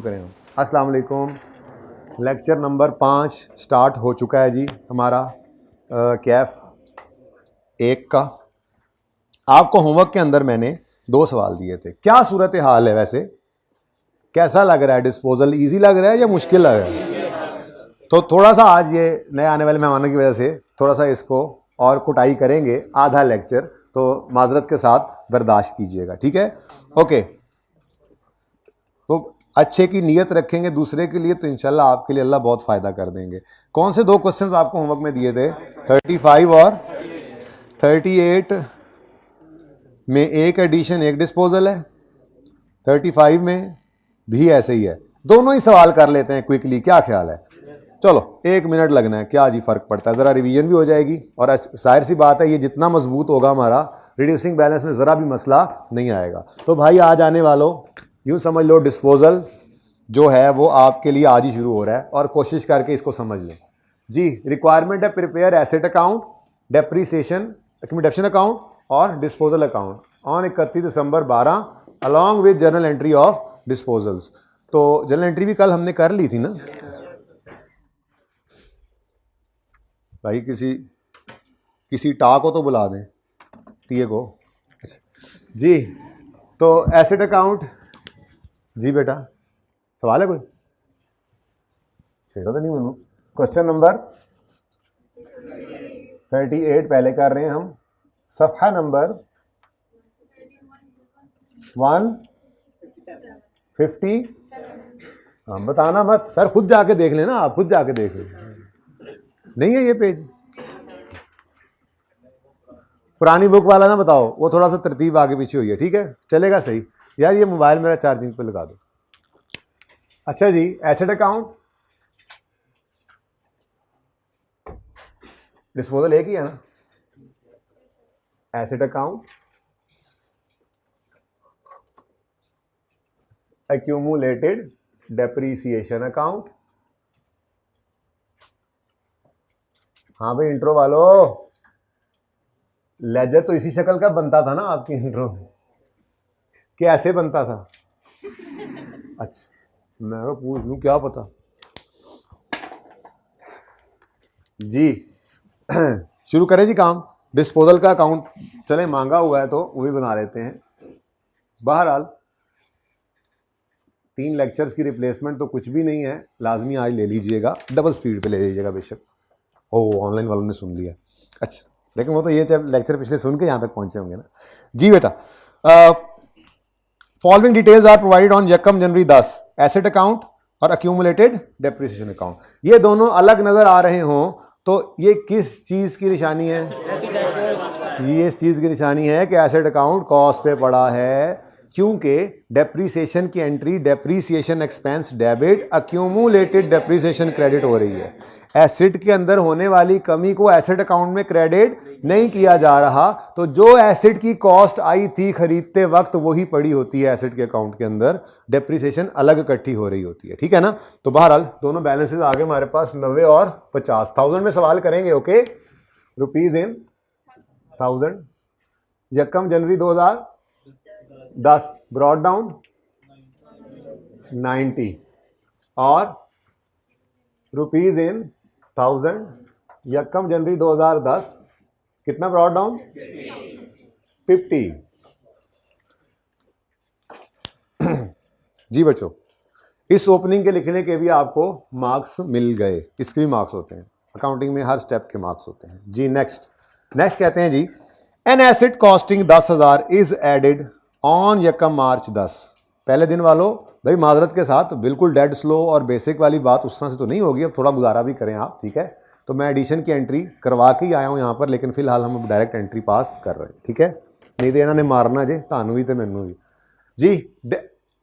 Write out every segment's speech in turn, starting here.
करें। अस्सलाम वालेकुम। लेक्चर नंबर 5 स्टार्ट हो चुका है जी हमारा कैफ 1 का। आपको होमवर्क के अंदर मैंने 2 सवाल दिए थे। क्या सूरत हाल है वैसे, कैसा लग रहा है? डिस्पोजल इजी लग रहा है या मुश्किल लग रहा है? तो थोड़ा सा आज ये नए आने वाले मेहमानों की वजह से थोड़ा सा इसको और कुटाई करेंगे, आधा लेक्चर, तो माजरत के साथ बर्दाश्त कीजिएगा, ठीक है? ओके, तो अच्छे की नीयत रखेंगे दूसरे के लिए तो इंशाल्लाह आपके लिए अल्लाह बहुत फ़ायदा कर देंगे। कौन से 2 क्वेश्चंस आपको होमवर्क में दिए थे? 35 और 38 में एक एडिशन एक डिस्पोजल है, 35 में भी ऐसे ही है। दोनों ही सवाल कर लेते हैं क्विकली, क्या ख्याल है? चलो 1 मिनट लगना है, क्या जी फ़र्क पड़ता है, ज़रा रिवीजन भी हो जाएगी और जाहिर सी बात है ये जितना मजबूत होगा हमारा रिड्यूसिंग बैलेंस में ज़रा भी मसला नहीं आएगा। तो भाई आज आने वालों यूँ समझ लो डिस्पोजल जो है वो आपके लिए आज ही शुरू हो रहा है और कोशिश करके इसको समझ लें जी। रिक्वायरमेंट है prepare asset account, depreciation accumulation account और disposal account on 31 December 12 along with journal entry of disposals. तो जर्नल एंट्री भी कल हमने कर ली थी ना भाई। किसी टा को तो बुला दें, टीए को। जी तो एसेट अकाउंट जी बेटा, सवाल है कोई? छेड़ो तो नहीं बनू। क्वेश्चन नंबर 38 पहले कर रहे हैं हम, सफ़ा नंबर 150। हम बताना मत सर, खुद जाके देख लेना, आप खुद जाके देख लेना। नहीं है ये पेज, पुरानी बुक वाला ना बताओ, वो थोड़ा सा तरतीब आगे पीछे हुई है, ठीक है? चलेगा सही यार। ये मोबाइल मेरा चार्जिंग पे लगा दो। अच्छा जी, एसेट अकाउंट डिस्पोजल एक ही है ना? Asset account, accumulated depreciation account. हाँ भाई इंट्रो वालों, लेजर तो इसी शक्ल का बनता था ना आपकी इंट्रो, कि ऐसे बनता था? अच्छा मैं तो पूछ लूं, क्या पता जी। शुरू करें जी काम। डिस्पोजल का अकाउंट चले मांगा हुआ है तो वो भी बना लेते हैं। बहरहाल 3 लेक्चर्स की रिप्लेसमेंट तो कुछ भी नहीं है, लाजमी आज ले लीजिएगा, डबल स्पीड पे ले लीजिएगा बेशक। ओ ऑनलाइन वालों ने सुन लिया, अच्छा, लेकिन वो तो ये लेक्चर पिछले सुन के यहाँ तक पहुँचे होंगे ना जी बेटा। Following details are provided on यकम जनवरी 10 एसेट अकाउंट और अक्यूमुलेटेड डेप्रिसिएशन अकाउंट। ये दोनों अलग नजर आ रहे हों तो ये किस चीज की निशानी है? ये इस चीज की निशानी है कि एसेट अकाउंट कॉस्ट पे पड़ा है, क्योंकि डेप्रीसिएशन की entry depreciation expense debit, accumulated depreciation credit हो रही है। एसेट के अंदर होने वाली कमी को एसेट अकाउंट में क्रेडिट नहीं किया जा रहा, तो जो एसेट की कॉस्ट आई थी खरीदते वक्त वही पड़ी होती है एसेट के अकाउंट के अंदर, डेप्रीसिएशन अलग इकट्ठी हो रही होती है, ठीक है ना? तो बहरहाल दोनों बैलेंसेस आगे हमारे पास 90 और 50। 1000 में सवाल करेंगे, ओके? रुपीज इन 1000, यकम जनवरी 2010 ब्रॉड डाउन 90 और रुपीज इन 1000 यकम जनवरी 2010 कितना ब्रॉड डाउन? 50। जी बच्चों, इस ओपनिंग के लिखने के भी आपको मार्क्स मिल गए, इसके भी मार्क्स होते हैं, अकाउंटिंग में हर स्टेप के मार्क्स होते हैं जी। नेक्स्ट कहते हैं जी, an asset costing 10,000 is added on यकम मार्च 10। पहले दिन वालों भाई माजरत के साथ बिल्कुल डेड स्लो और बेसिक वाली बात उस तरह से तो नहीं होगी, अब थोड़ा गुजारा भी करें आप, ठीक है? तो मैं एडिशन की एंट्री करवा के ही आया हूँ यहाँ पर, लेकिन फिलहाल हम डायरेक्ट एंट्री पास कर रहे हैं, ठीक है? नहीं तो इन्होंने मारना जी, तानू भी तो मैनू भी जी।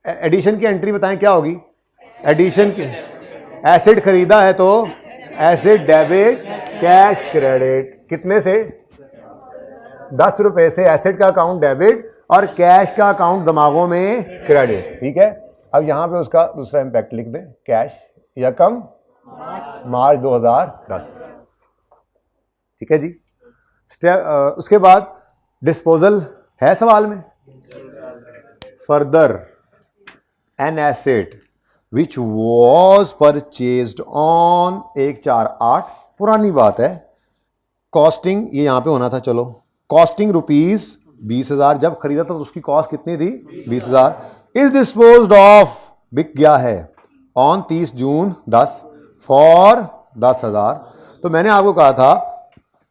एडिशन की एंट्री बताएं क्या होगी? एडिशन की एसेट खरीदा है तो एसेट डेबिट, कैश क्रेडिट। कितने से? 10 रुपए से एसेट का अकाउंट डेबिट और कैश का अकाउंट दिमागों में क्रेडिट, ठीक है? अब यहाँ पे उसका दूसरा इंपैक्ट लिख दें, कैश यकम मार्च 2010, ठीक है जी। उसके बाद डिस्पोजल है सवाल में, further an asset which was purchased on 1/4/8, पुरानी बात है, कॉस्टिंग ये यहां पे होना था, चलो कॉस्टिंग ₹20,000, जब खरीदा था तो उसकी कॉस्ट कितनी थी 20,000, इज डिस्पोज्ड ऑफ, बिक गया है ऑन 30 जून 10 फॉर 10,000। तो मैंने आपको कहा था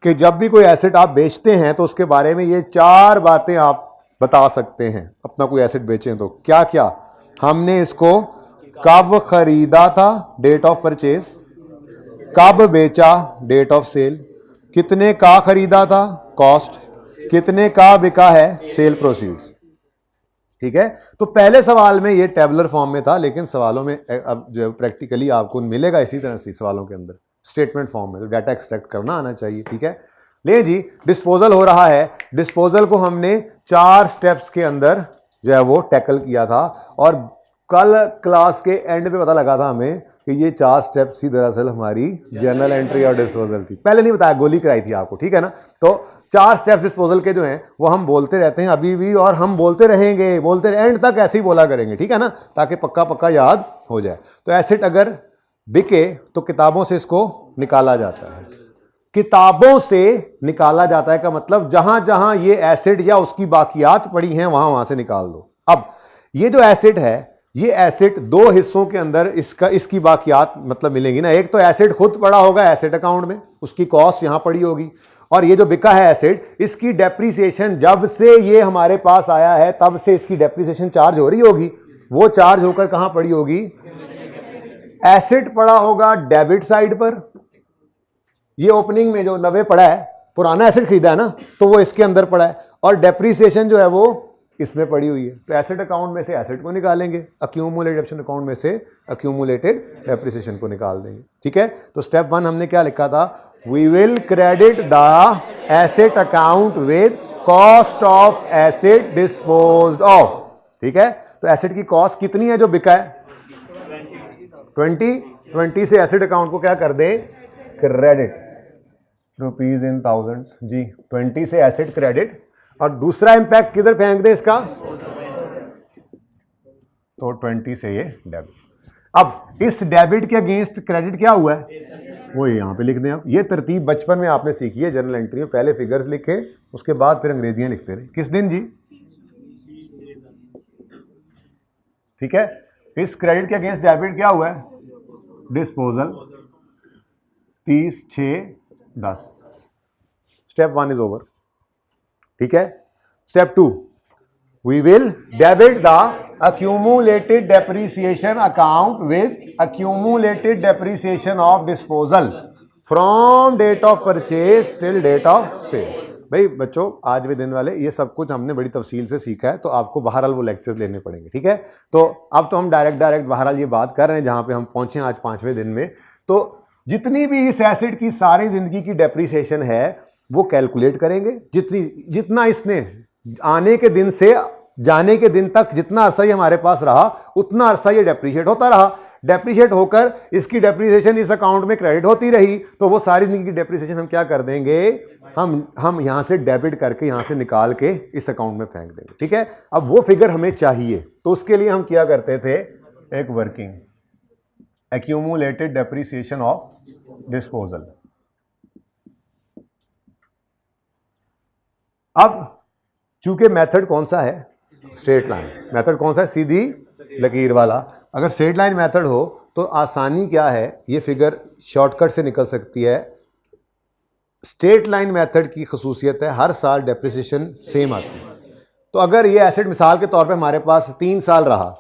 कि जब भी कोई एसेट आप बेचते हैं तो उसके बारे में ये 4 बातें आप बता सकते हैं। अपना कोई एसेट बेचें तो क्या क्या, हमने इसको कब खरीदा था, डेट ऑफ परचेज, कब बेचा, डेट ऑफ सेल, कितने का खरीदा था, कॉस्ट, कितने का बिका है, सेल प्रोसीड्स। ठीक है, तो पहले सवाल में ये टेबुलर फॉर्म में था, लेकिन सवालों में अब जो प्रैक्टिकली आपको मिलेगा इसी तरह से सवालों के अंदर स्टेटमेंट फॉर्म में, तो डाटा एक्सट्रैक्ट करना आना चाहिए। ठीक है, ले जी, डिस्पोजल हो रहा है, डिस्पोजल को हमने 4 स्टेप्स के अंदर जो है वो टैकल किया था, और कल क्लास के एंड पे पता लगा था हमें कि ये 4 स्टेप्स ही दरअसल हमारी जर्नल एंट्री और डिस्पोजल थी। पहले नहीं बताया, गोली कराई थी आपको, ठीक है ना। तो 4 स्टेप्स डिस्पोजल के जो हैं वो हम बोलते रहते हैं अभी भी, और हम बोलते रहेंगे, एंड तक ऐसे ही बोला करेंगे, ठीक है ना, ताकि पक्का पक्का याद हो जाए। तो एसेट अगर बिके तो किताबों से इसको निकाला जाता है, किताबों से निकाला जाता है का मतलब जहां जहां ये एसेट या उसकी बाकियात पड़ी हैं वहां वहां से निकाल दो। अब ये जो एसेट है, ये एसेट 2 हिस्सों के अंदर इसकी बाकियात मतलब मिलेंगी ना। एक तो एसेट खुद पड़ा होगा एसेट अकाउंट में, उसकी कॉस्ट यहां पड़ी होगी, और ये जो बिका है एसेट, इसकी डेप्रीसिएशन जब से ये हमारे पास आया है तब से इसकी डेप्रीसिएशन चार्ज हो रही होगी, वो चार्ज होकर कहां पड़ी होगी, एसेट पड़ा होगा डेबिट साइड पर। ये ओपनिंग में जो नवे पड़ा है, पुराना एसेट खरीदा है ना, तो वो इसके अंदर पड़ा है, और डेप्रीसिएशन जो है वो इसमें पड़ी हुई है। तो एसेट अकाउंट में से एसेट को निकालेंगे, अक्यूमुलेटेड अकाउंट में से अक्यूमुलेटेड डेप्रीसिएशन को निकाल देंगे। ठीक है, तो स्टेप 1 हमने क्या लिखा था, we will credit the asset account with cost of asset disposed off. ठीक है, तो एसेट की कॉस्ट कितनी है जो बिका है, 20 से एसेट अकाउंट को क्या कर दें, क्रेडिट, रुपीज इन थाउजेंड्स जी, 20 से एसेट क्रेडिट, और दूसरा इंपैक्ट किधर फेंक दे इसका, तो 20 से ये डेबिट। अब इस डेबिट के अगेंस्ट क्रेडिट क्या हुआ है, वो यहां पे लिख दें। अब ये तरतीब बचपन में आपने सीखी है जर्नल एंट्री में, पहले फिगर्स लिखे, उसके बाद फिर अंग्रेजियां लिखते रहे। किस दिन जी, ठीक है, इस क्रेडिट के अगेंस्ट डेबिट क्या हुआ है, डिस्पोजल, 30/6/10। Step 1 is over. ठीक है, step 2, we will debit the accumulated depreciation account with accumulated depreciation of disposal from date of purchase till date of sale। भाई बच्चों, आज भी दिन वाले ये सब कुछ हमने बड़ी तफसील से सीखा है, तो आपको बहरहाल वो लेक्चर्स लेने पड़ेंगे। ठीक है, तो अब तो हम डायरेक्ट बहरहाल ये बात कर रहे हैं जहां पे हम पहुंचे आज 5वें दिन में। तो जितनी भी इस एसेट की सारी जिंदगी की डेप्रीसिएशन है वो कैलकुलेट करेंगे, जितना इसने आने के दिन से जाने के दिन तक जितना अरसा ही हमारे पास रहा उतना अरसा ये डेप्रीशिएट होता रहा, डेप्रीशिएट होकर इसकी डेप्रीसिएशन इस अकाउंट में क्रेडिट होती रही, तो वो सारी जिंदगी की डेप्रीसिएशन हम क्या कर देंगे, हम यहां से डेबिट करके यहां से निकाल के इस अकाउंट में फेंक देंगे। ठीक है, अब वो फिगर हमें चाहिए, तो उसके लिए हम क्या करते थे, एक working accumulated depreciation of disposal. अब चूंकि मेथड कौन सा है, स्ट्रेट लाइन मेथड, कौन सा है, सीधी लकीर वाला। अगर स्ट्रेट लाइन मेथड हो तो आसानी क्या है, ये फिगर शॉर्टकट से निकल सकती है। स्ट्रेट लाइन मेथड की खसूसियत है हर साल डेप्रिसिएशन सेम आती है। तो अगर ये एसेट मिसाल के तौर पे हमारे पास 3 साल रहा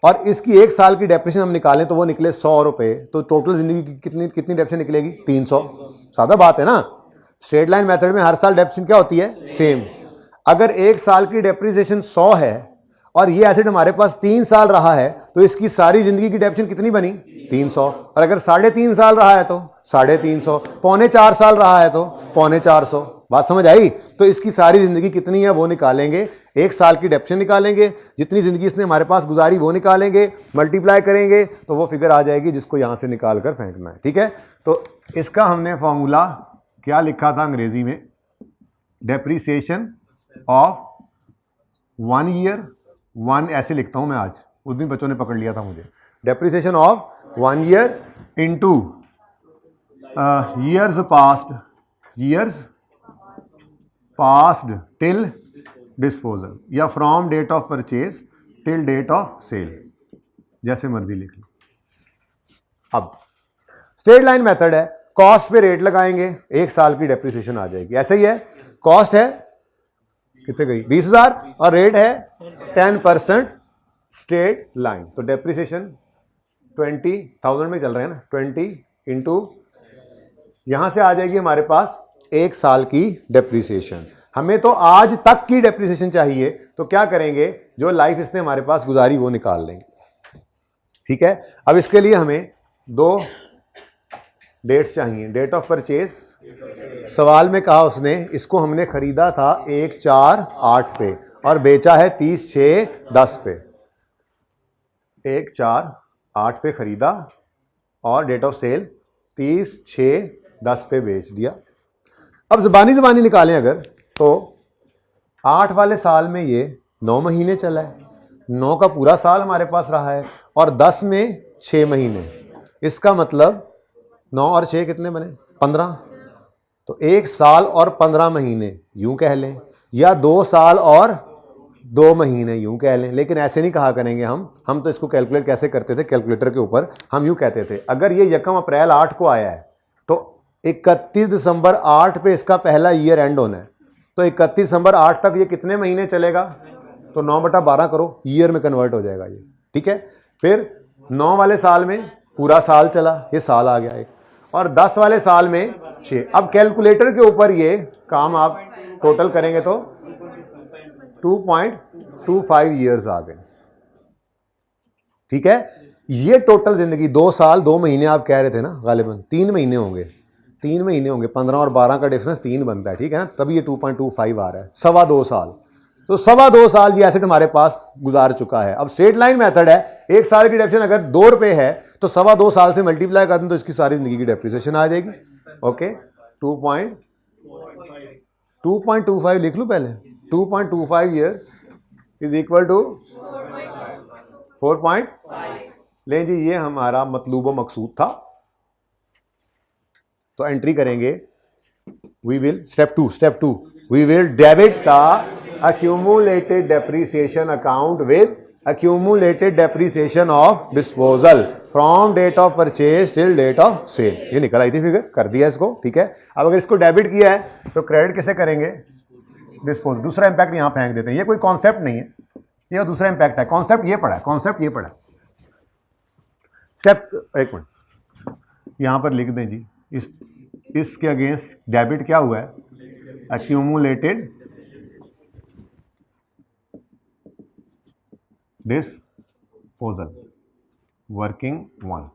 और इसकी 1 साल की डेप्रिसिएशन हम निकालें तो वो निकले 100 रुपए, तो टोटल जिंदगी की कितनी डेप्रिसिएशन निकलेगी, 300। सादा बात है ना। स्ट्रेट लाइन मेथड में हर साल डेप्रिसिएशन क्या होती है, सेम। अगर 1 साल की डेप्रिसिएशन 100 है और ये एसेट हमारे पास 3 साल रहा है तो इसकी सारी जिंदगी की डेप्रिसिएशन कितनी बनी, 300। और अगर 3.5 साल रहा है तो 350, 3.25 साल रहा है तो 450। बात समझ आई। तो इसकी सारी जिंदगी कितनी है वो निकालेंगे, 1 साल की डेप्रिसिएशन निकालेंगे, जितनी जिंदगी इसने हमारे पास गुजारी वो निकालेंगे, मल्टीप्लाई करेंगे तो वो फिगर आ जाएगी जिसको यहां से निकाल कर फेंकना है। ठीक है, तो इसका हमने फॉर्मूला क्या लिखा था अंग्रेजी में, डेप्रिसिएशन ऑफ 1 ईयर, 1 ऐसे लिखता हूं मैं आज, उस दिन बच्चों ने पकड़ लिया था मुझे, depreciation of 1 year into years past till disposal या from date of purchase till date of sale, जैसे मर्जी लिख लो। अब स्ट्रेट लाइन मेथड है, कॉस्ट पे रेट लगाएंगे, 1 साल की डेप्रिसिएशन आ जाएगी। ऐसे ही है, कॉस्ट है कितने गई 20,000 और रेट है 10% स्ट्रेट लाइन, तो डेप्रिसिएशन 20,000 में चल रहे हैं ना, 20 इंटू यहां से आ जाएगी हमारे पास 1 साल की डेप्रिसिएशन। हमें तो आज तक की डेप्रिसिएशन चाहिए, तो क्या करेंगे, जो लाइफ इसने हमारे पास गुजारी वो निकाल लेंगे। ठीक है, अब इसके लिए हमें 2 डेट्स चाहिए। डेट ऑफ परचेज, सवाल में कहा उसने, इसको हमने खरीदा था 1/4/8 पे और बेचा है 30/6/10 पे। 1/4/8 पे खरीदा और डेट ऑफ सेल 30/6/10 पे बेच दिया। अब ज़बानी निकालें अगर, तो 8 वाले साल में ये 9 महीने चला है, 9 का पूरा साल हमारे पास रहा है और 10 में 6 महीने, इसका मतलब 9 और 6 कितने बने 15, तो 1 साल और 15 महीने यूं कह लें, या 2 साल और 2 महीने यूं कह लें। लेकिन ऐसे नहीं कहा करेंगे हम तो इसको कैलकुलेट कैसे करते थे, कैलकुलेटर के ऊपर हम यूं कहते थे, अगर ये 1 अप्रैल 8 को आया है तो 31 दिसंबर 8 पे इसका पहला ईयर एंड होना है, तो 31 दिसंबर 8 तक ये कितने महीने चलेगा, तो 9/12 करो, ईयर में कन्वर्ट हो जाएगा ये। ठीक है, फिर 9 वाले साल में पूरा साल चला, ये साल आ गया एक, और 10 वाले साल में 6। अब कैलकुलेटर के ऊपर ये काम आप टोटल करेंगे तो 2.25 ईयर्स आ गए। ठीक है, ये टोटल जिंदगी 2 साल 2 महीने आप कह रहे थे ना, गालिबन 3 महीने होंगे, 3 महीने होंगे, 15 और 12 का डिफरेंस 3 बनता है। ठीक है ना, तभी ये 2.25 आ रहा है, 2.25 साल। तो 2.25 साल ये एसेट हमारे पास गुजार चुका है। अब स्ट्रेट लाइन मेथड है, 1 साल की डेप्रिसिएशन अगर 2 रुपए है तो 2.25 साल से मल्टीप्लाई कर दें तो इसकी सारी जिंदगी की डेप्रिसिएशन आ जाएगी। ओके, 2.25 लिख लूं पहले, 2.25 ईयर्स इज इक्वल टू 4.5। लें जी, ये हमारा मतलूब मकसूद था, तो एंट्री करेंगे, we will step two we will debit the accumulated depreciation account with accumulated depreciation of disposal from date of purchase till date of sale। ये निकल आई थी फिगर, कर दिया इसको। ठीक है, अब अगर इसको डेबिट किया है तो क्रेडिट किसे करेंगे, डिस्पोज। दूसरा इंपैक्ट यहां फेंक देते हैं, ये कोई कॉन्सेप्ट नहीं है, ये दूसरा इंपैक्ट है, कॉन्सेप्ट ये पढ़ा है, कॉन्सेप्ट ये पढ़ा है। स्टेप, एक मिनट यहां पर लिख दें जी, इसके अगेंस्ट डेबिट क्या हुआ है, accumulated डिस्पोजल वर्किंग 1,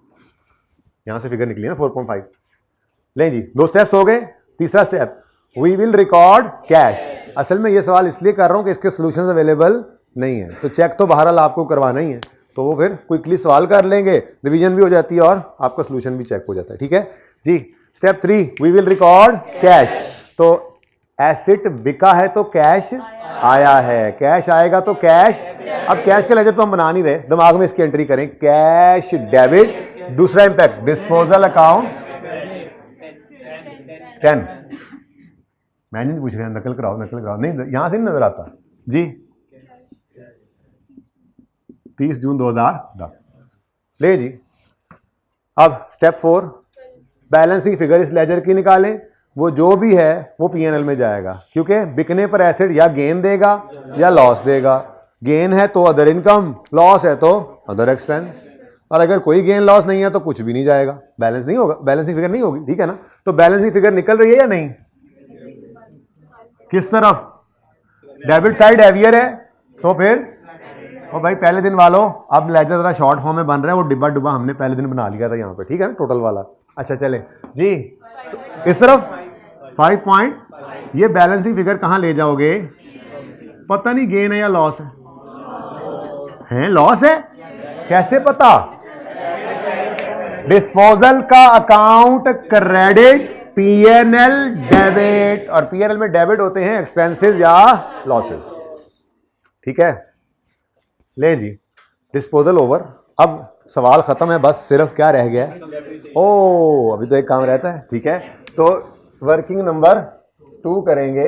यहां से फिगर निकली ना 4.5। लें जी, 2 स्टेप्स हो गए। तीसरा step, we will record cash. असल में ये सवाल इसलिए कर रहा हूं कि इसके सॉल्यूशंस अवेलेबल नहीं है, तो चेक तो बहरहाल आपको करवाना ही है, तो वो फिर क्विकली सवाल कर लेंगे, रिवीजन भी हो जाती है और आपका सॉल्यूशन भी चेक हो जाता है। ठीक है जी। Step 3, we will record cash. तो एसेट बिका है तो कैश आया है, कैश आएगा तो कैश, अब कैश के लेजर तो हम बना नहीं रहे, दिमाग में इसकी एंट्री करें, कैश डेबिट। दूसरा इंपैक्ट, डिस्पोजल अकाउंट 10। मैं नहीं पूछ रहे हैं, नकल कराओ नहीं, यहां से नहीं नजर आता जी। 30 जून 2010 ले जी। अब स्टेप 4, बैलेंसिंग फिगर इस लेजर की निकालें, वो जो भी है वो पीएनएल में जाएगा, क्योंकि बिकने पर एसेट या गेन देगा या लॉस देगा। गेन है तो अदर इनकम, लॉस है तो अदर एक्सपेंस, और अगर कोई गेन लॉस नहीं है तो कुछ भी नहीं जाएगा, बैलेंस नहीं होगा, बैलेंसिंग फिगर नहीं होगी। ठीक है ना, तो बैलेंसिंग फिगर निकल रही है या नहीं, किस तरफ, डेबिट साइड हैवियर है, तो फिर ओ भाई पहले दिन वालों, अब लेजर जरा शॉर्ट फॉर्म में बन रहा है, वो डिब्बा डुब्बा हमने पहले दिन बना लिया था यहाँ पे। ठीक है ना, टोटल वाला। अच्छा चले जी, इस तरफ 5 पॉइंट, ये बैलेंसिंग फिगर कहां ले जाओगे, पता नहीं गेन है या लॉस है लॉस है, कैसे पता, डिस्पोजल का अकाउंट क्रेडिट, पीएनएल डेबिट, और पीएनएल में डेबिट होते हैं एक्सपेंसेस या लॉसेस। ठीक है, ले जी, डिस्पोजल ओवर। अब सवाल ख़त्म है, बस सिर्फ क्या रह गया है, ओ अभी तो एक काम रहता है, ठीक है। तो वर्किंग नंबर 2 करेंगे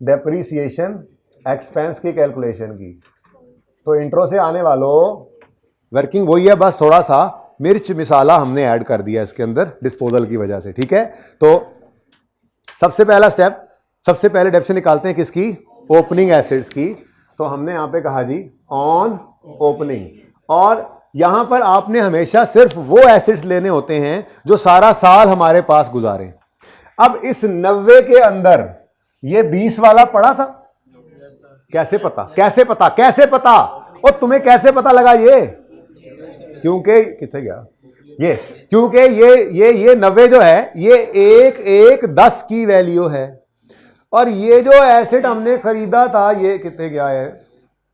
डेप्रीसिएशन एक्सपेंस की कैलकुलेशन की। तो इंट्रो से आने वालों वर्किंग वही है, बस थोड़ा सा मिर्च मिसाला हमने ऐड कर दिया इसके अंदर डिस्पोजल की वजह से, ठीक है। तो सबसे पहला स्टेप, सबसे पहले डेफिनेशन निकालते हैं किसकी, ओपनिंग एसिड्स की। तो हमने यहां पे कहा जी ऑन ओपनिंग, और यहां पर आपने हमेशा सिर्फ वो एसिड्स लेने होते हैं जो सारा साल हमारे पास गुजारे। अब इस 90 के अंदर ये 20 वाला पड़ा था, कैसे पता, कैसे पता, कैसे पता, और तुम्हें कैसे पता लगा ये, क्योंकि कितने गया ये, क्योंकि ये 90 जो है ये 1 10 की वैल्यू है, और ये जो एसिड हमने खरीदा था ये कितने गया है,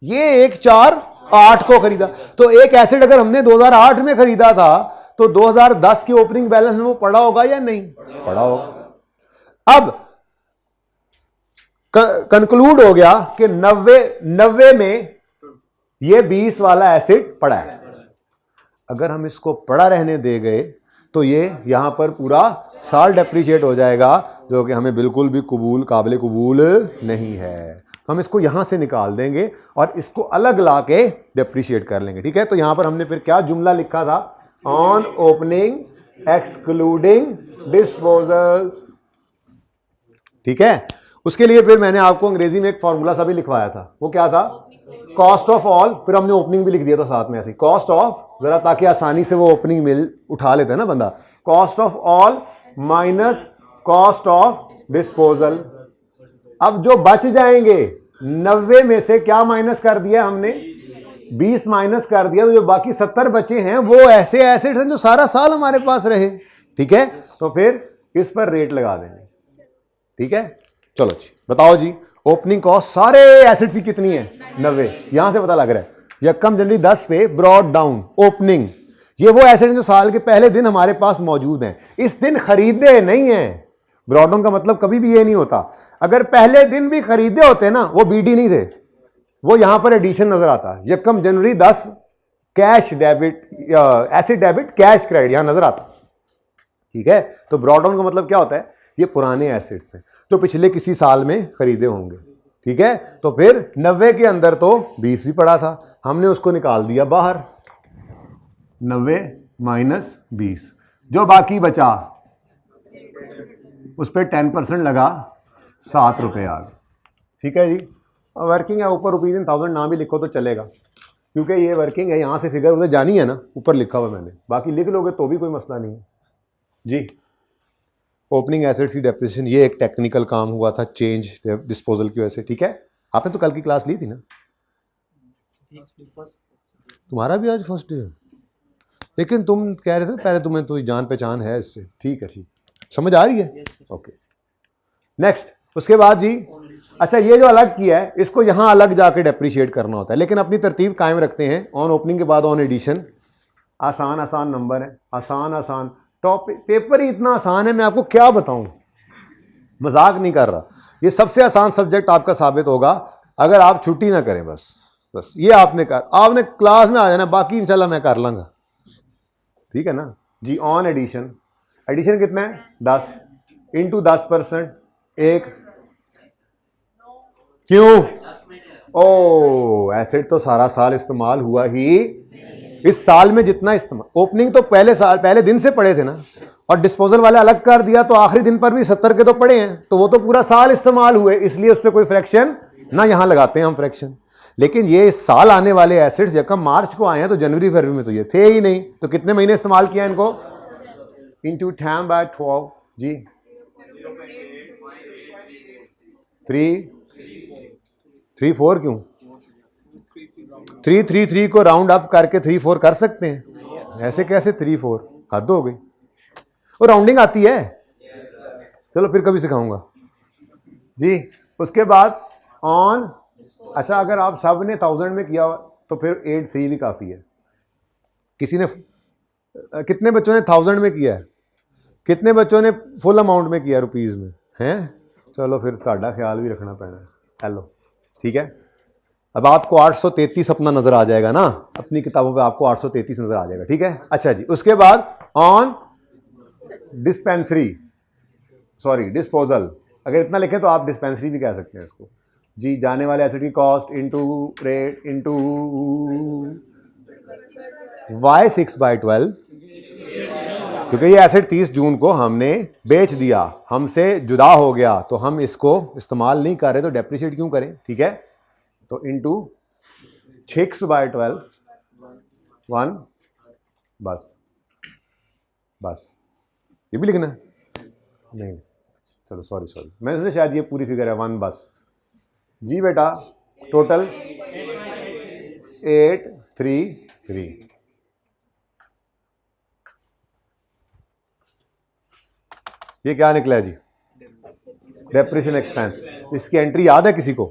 ये 148 को खरीदा। तो एक एसिड अगर हमने 2008 में खरीदा था तो 2010 के ओपनिंग बैलेंस में वो पड़ा होगा या नहीं पड़ा होगा। अब कंक्लूड हो गया कि 90 में ये 20 वाला एसिड पड़ा है। अगर हम इसको पड़ा रहने दे गए तो ये यहां पर पूरा साल डेप्रिशिएट हो जाएगा, जो कि हमें बिल्कुल भी काबिल कबूल नहीं है। हम इसको यहां से निकाल देंगे और इसको अलग ला के डेप्रिशिएट कर लेंगे, ठीक है। तो यहां पर हमने फिर क्या जुमला लिखा था, ऑन ओपनिंग एक्सक्लूडिंग डिस्पोजल्स, ठीक है। उसके लिए फिर मैंने आपको अंग्रेजी में एक फॉर्मूला सा भी लिखवाया था, वो क्या था, कॉस्ट ऑफ ऑल, फिर हमने ओपनिंग भी लिख दिया था साथ में ऐसे, कॉस्ट ऑफ, जरा ताकि आसानी से वो ओपनिंग मिल उठा लेता है ना बंदा, cost of all minus cost of disposal. अब जो बच जाएंगे 90 में से क्या माइनस कर दिया हमने, 20 माइनस कर दिया, तो जो बाकी 70 बचे हैं वो ऐसे एसिड्स हैं जो सारा साल हमारे पास रहे, ठीक है। तो फिर इस पर रेट लगा देंगे, ठीक है। चलो जी बताओ जी, ओपनिंग कॉस्ट सारे एसिड्स की कितनी है, 90, यहां से पता लग रहा है। यकम जनवरी 10 पे ब्रॉड डाउन ओपनिंग, ये वो एसिड जो साल के पहले दिन हमारे पास मौजूद हैं, इस दिन खरीदे नहीं है। ब्रॉड डाउन का मतलब कभी भी ये नहीं होता, अगर पहले दिन भी खरीदे होते ना वो बीडी नहीं थे, वो यहां पर एडिशन नजर आता, यकम जनवरी 10 cash debit, acid debit cash credit यहां नजर आता, ठीक है। तो ब्रॉड डाउन का मतलब क्या होता है, ये पुराने एसिड्स हैं तो पिछले किसी साल में खरीदे होंगे, ठीक है। तो फिर 90 के अंदर तो 20 भी पड़ा था, हमने उसको निकाल दिया बाहर, 90 माइनस 20, जो बाकी बचा उस पर 10% लगा, 7 रुपये आ गए, ठीक है जी। वर्किंग है, ऊपर रुपीज इन 1000 ना भी लिखो तो चलेगा, क्योंकि ये वर्किंग है, यहां से फिगर उधर जानी है ना, ऊपर लिखा हुआ मैंने, बाकी लिख लोगे तो भी कोई मसला नहीं है जी। ओपनिंग एसिड्स की डेप्रिसिएशन, ये एक टेक्निकल काम हुआ था चेंज डिस्पोजल की वजह से, ठीक है। आपने तो कल की क्लास ली थी ना, तुम्हारा भी आज फर्स्ट डे है, लेकिन तुम कह रहे थे पहले तुम्हें तो जान पहचान है इससे, ठीक है, ठीक, समझ आ रही है, ओके। नेक्स्ट, उसके बाद जी, अच्छा ये जो अलग किया है इसको यहां अलग जाके डेप्रिशिएट करना होता है, लेकिन अपनी तरतीब कायम रखते हैं, ऑन ओपनिंग के बाद ऑन एडिशन। आसान आसान नंबर है, आसान आसान टॉपिक, पेपर ही इतना आसान है, मैं आपको क्या बताऊं, मजाक नहीं कर रहा, ये सबसे आसान सब्जेक्ट आपका साबित होगा अगर आप छुट्टी ना करें, बस ये आपने क्लास में आ जाना, बाकी इंशाल्लाह मैं कर लूंगा, ठीक है ना जी। ऑन एडिशन, एडिशन कितना है, 10 इंटू 10%, 1, क्यों, ओ एसिड तो सारा साल इस्तेमाल हुआ ही, इस साल में जितना इस्तेमाल, ओपनिंग तो पहले दिन से पड़े थे ना, और डिस्पोजल वाले अलग कर दिया तो आखिरी दिन पर भी 70 के तो पड़े हैं, तो वो तो पूरा साल इस्तेमाल हुए, इसलिए उससे कोई फ्रैक्शन ना यहां लगाते हैं हम फ्रैक्शन। लेकिन ये इस साल आने वाले एसिड्स यकम मार्च को आए हैं, तो जनवरी फरवरी में तो ये थे ही नहीं, तो कितने महीने इस्तेमाल किया इनको, इंटू 10/12 जी, 3 4 क्यों, 3 को राउंड अप करके 3 4 कर सकते हैं, ऐसे कैसे 3 4, हद हो गई, वो राउंडिंग आती है, चलो फिर कभी सिखाऊंगा जी। उसके बाद ऑन, अच्छा अगर आप सब ने 1000 में किया तो फिर 83 भी काफ़ी है। किसी ने, कितने बच्चों ने 1000 में किया है, कितने बच्चों ने फुल अमाउंट में किया रुपीज़ में हैं, चलो फिर ਤੁਹਾਡਾ ख्याल भी रखना पैना है, हेलो ठीक है। अब आपको 833 अपना नजर आ जाएगा ना, अपनी किताबों पे आपको 833 नजर आ जाएगा, ठीक है। अच्छा जी, उसके बाद ऑन डिस्पेंसरी, सॉरी डिस्पोजल, अगर इतना लिखें तो आप डिस्पेंसरी भी कह सकते हैं इसको जी। जाने वाले एसिड की कॉस्ट इंटू रेट इंटू वाई 6/12, क्योंकि ये एसिड 30 जून को हमने बेच दिया, हमसे जुदा हो गया, तो हम इसको इस्तेमाल नहीं कर रहे, तो डेप्रिशिएट क्यों करें, ठीक है। तो इंटू 6/12 1, बस बस, ये भी लिखना है नहीं, चलो सॉरी मैंने सोचा शायद ये पूरी फिगर है 1 बस जी बेटा। टोटल 833। ये क्या निकला है जी, डेप्रिसिएशन एक्सपेंस। इसकी एंट्री याद है किसी को?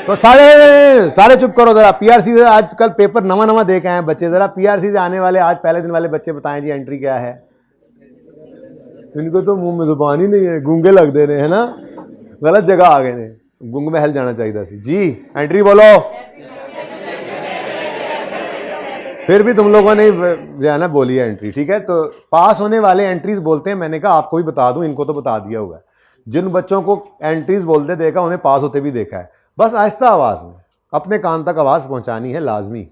तो सारे चुप करो जरा। पीआरसी से आजकल पेपर नवा दे के आए हैं बच्चे, जरा पीआरसी से आने वाले आज पहले दिन वाले बच्चे बताएं जी एंट्री क्या है। इनको तो मुंह में जुबान ही नहीं है, गूंगे लग दे रहे हैं ना, गलत जगह आ गए ने, गुंग में हल जाना चाहिए सी जी। एंट्री बोलो, फिर भी तुम लोगों ने जो है ना बोली है एंट्री, ठीक है। तो पास होने वाले एंट्रीज बोलते हैं, मैंने कहा आपको भी बता दूं, इनको तो बता दिया हुआ है। जिन बच्चों को एंट्रीज बोलते देखा उन्हें पास होते भी देखा है। बस आहिस्ता आवाज में अपने कान तक आवाज पहुंचानी है लाजमी,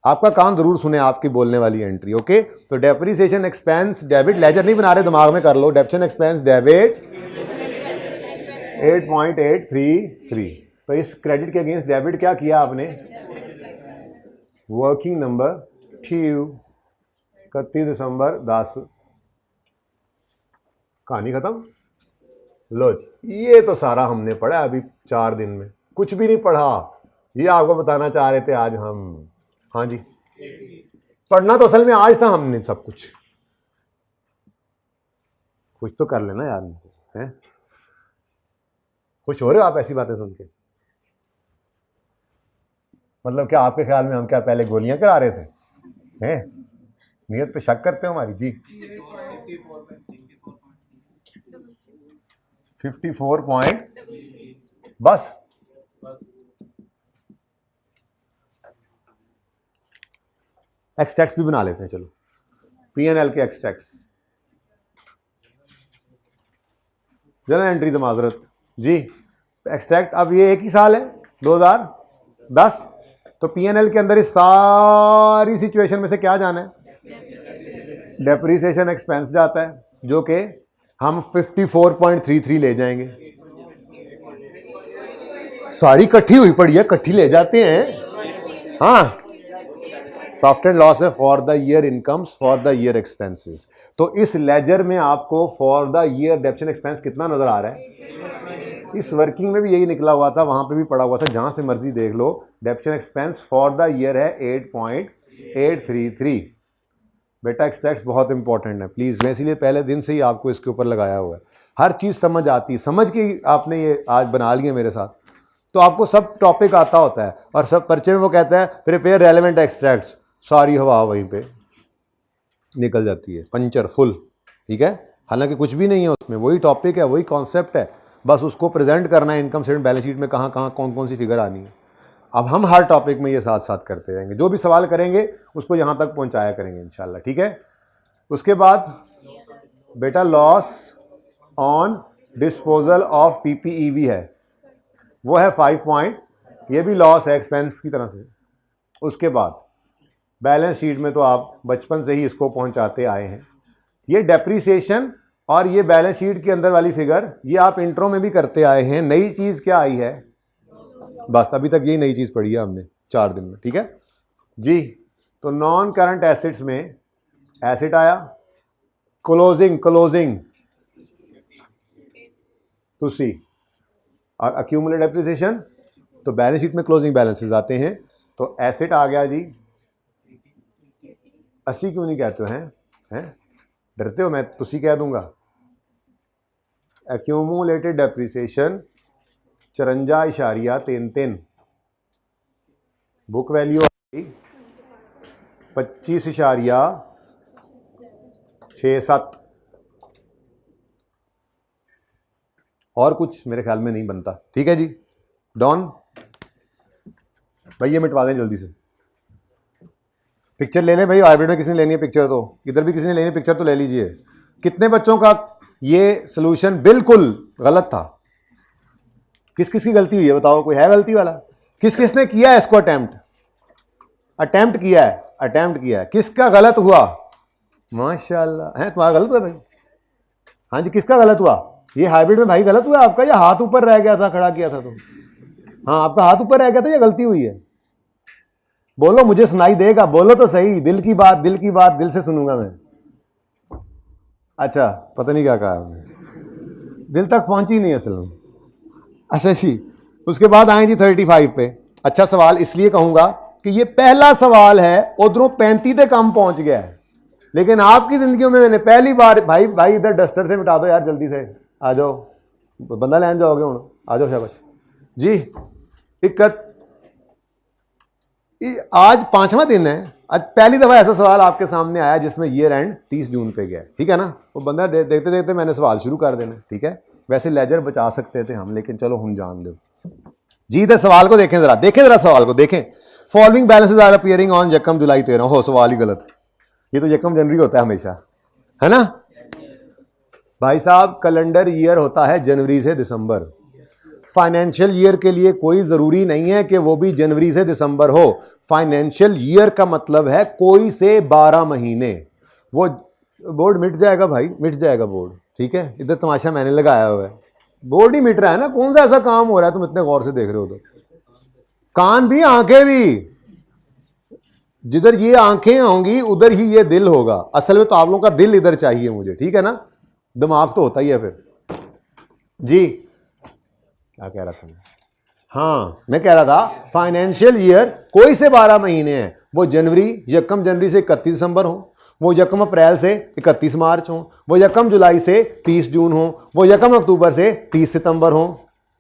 आपका कान जरूर सुने आपकी बोलने वाली एंट्री, ओके। तो डेप्रिसिएशन एक्सपेंस डेबिट, लेजर नहीं बना रहे, दिमाग में कर लो। Depreciation expense debit 8.833। तो इस क्रेडिट के अगेंस्ट डेबिट क्या किया आपने, वर्किंग नंबर ट्यू 31 दिसंबर 10, कहानी खत्म। लो जी, ये तो सारा हमने पढ़ा अभी 4 दिन में, कुछ भी नहीं पढ़ा, ये आपको बताना चाह रहे थे आज हम। हाँ जी, पढ़ना तो असल में आज था हमने सब कुछ तो कर लेना यार, हैं? खुश हो रहे हो आप ऐसी बातें सुन के? मतलब क्या आपके ख्याल में हम क्या पहले गोलियां करा रहे थे, हैं? नियत पे शक करते हो हमारी जी। 54 पॉइंट, बस एक्सट्रैक्ट्स भी बना लेते हैं, चलो पीएनएल के एक्सट्रैक्ट्स, जनरल एंट्री से माजरत जी। एक्सट्रैक्ट अब ये एक ही साल है 2010, तो पीएनएल के अंदर इस सारी सिचुएशन में से क्या जाना है, डेप्रिसिएशन एक्सपेंस जाता है, जो कि हम 54.33 ले जाएंगे। सारी इकट्ठी हुई पड़ी है, इकट्ठी ले जाते हैं। हाँ, प्रॉफिट एंड लॉस है for the year incomes for the year expenses. तो इस लेजर में आपको for the year depreciation expense कितना नजर आ रहा है? इस वर्किंग में भी यही निकला हुआ था, वहां पे भी पड़ा हुआ था, जहां से मर्जी देख लो। Depreciation expense for the year है 8.833। बेटा एक्सट्रैक्ट्स बहुत इंपॉर्टेंट है, प्लीज, मैं इसीलिए पहले दिन से ही आपको इसके ऊपर लगाया हुआ है। हर चीज समझ आती है, समझ के आपने ये आज बना लिया मेरे साथ, तो आपको सब टॉपिक आता होता है। और सब पर्चे में वो कहता है प्रिपेयर रेलेवेंट एक्सट्रैक्ट्स, सारी हवा वहीं पे निकल जाती है, पंचर फुल, ठीक है। हालांकि कुछ भी नहीं है उसमें, वही टॉपिक है, वही कॉन्सेप्ट है, बस उसको प्रेजेंट करना है इनकम स्टेटमेंट बैलेंस शीट में कहाँ कहाँ कौन कौन सी फिगर आनी है। अब हम हर टॉपिक में ये साथ साथ करते रहेंगे, जो भी सवाल करेंगे उसको यहाँ तक पहुँचाया करेंगे इंशाल्लाह, ठीक है। उसके बाद बेटा लॉस ऑन डिस्पोजल ऑफ पीपीईवी है, वो है 5 पॉइंट, ये भी लॉस है एक्सपेंस की तरह से। उसके बाद बैलेंस शीट में तो आप बचपन से ही इसको पहुंचाते आए हैं, ये डेप्रिसिएशन और ये बैलेंस शीट के अंदर वाली फिगर, ये आप इंट्रो में भी करते आए हैं। नई चीज क्या आई है? बस अभी तक यही नई चीज पढ़ी है हमने 4 दिन में, ठीक है जी। तो नॉन करंट एसेट्स में एसेट आया, क्लोजिंग टू सी, और अक्यूमुलेटेड डेप्रिसिएशन, तो बैलेंस शीट में क्लोजिंग बैलेंसेस आते हैं। तो एसेट आ गया जी 80, क्यों नहीं कहते हो, हैं डरते हो? मैं तुसी कह दूंगा। एक्यूमुलेटेड डेप्रिसिएशन 54.33, बुक वैल्यू आई 25.67, और कुछ मेरे ख्याल में नहीं बनता, ठीक है जी। डॉन भाई ये मिटवा दें जल्दी से। पिक्चर ले लें भाई, हाइब्रिड में किसी ने लेनी है पिक्चर तो इधर भी किसी ने लेनी है पिक्चर तो ले लीजिए। कितने बच्चों का ये सोल्यूशन बिल्कुल गलत था? किस किस की गलती हुई है बताओ, कोई है गलती वाला? किस किसने किया है इसको अटेम्प्ट किया है? किसका गलत हुआ? माशाल्लाह है, तुम्हारा गलत हुआ भाई। हाँ जी, किसका गलत हुआ? ये हाइब्रिड में भाई गलत हुआ आपका, या हाथ ऊपर रह गया था खड़ा किया था तो? हाँ आपका हाथ ऊपर रह गया था या गलती हुई है? बोलो, मुझे सुनाई देगा, बोलो तो सही। दिल की बात दिल से सुनूंगा मैं। अच्छा, पता नहीं क्या कहा आपने, दिल तक पहुंची नहीं असल में। अच्छा जी, उसके बाद आए जी 35 पे। अच्छा सवाल इसलिए कहूंगा कि ये पहला सवाल है, उधरों 35 तक कम पहुंच गया है, लेकिन आपकी जिंदगी में मैंने पहली बार भाई इधर डस्टर से मिटा दो यार जल्दी से, आ जाओ, बंदा लैन जाओगे हूँ, आ जाओ शाबाश जी। आज 5वां दिन है, आज पहली दफा ऐसा सवाल आपके सामने आया जिसमें ईयर एंड 30 जून पे गया, ठीक है ना? वो बंदा देखते देखते मैंने सवाल शुरू कर देना, ठीक है? वैसे लेजर बचा सकते थे हम, लेकिन चलो हम जान दो जी। इधर सवाल को देखें जरा सवाल को देखें। Following balances are appearing on यकम जुलाई 13। हो, सवाल ही गलत, ये तो यकम जनवरी होता है हमेशा, है ना भाई साहब? कैलेंडर ईयर होता है जनवरी से दिसंबर। फाइनेंशियल ईयर के लिए कोई जरूरी नहीं है कि वो भी जनवरी से दिसंबर हो। फाइनेंशियल ईयर का मतलब है कोई से 12 महीने। वो बोर्ड मिट जाएगा भाई, मिट जाएगा बोर्ड, ठीक है? इधर तमाशा मैंने लगाया हुआ है, बोर्ड ही मिट रहा है ना। कौन सा ऐसा काम हो रहा है तुम इतने गौर से देख रहे हो? तो कान भी आंखें भी, जिधर ये आंखें होंगी उधर ही ये दिल होगा। असल में तो आप लोगों का दिल इधर चाहिए मुझे, ठीक है ना? दिमाग तो होता ही है फिर जी। क्या कह रहा था मैं? हाँ, मैं कह रहा था फाइनेंशियल ईयर कोई से 12 महीने हैं। वो यकम जनवरी से 31 दिसंबर हो, वो यकम अप्रैल से 31 मार्च हो, वो यकम जुलाई से 30 जून हो, वो यकम अक्टूबर से 30 सितंबर हो।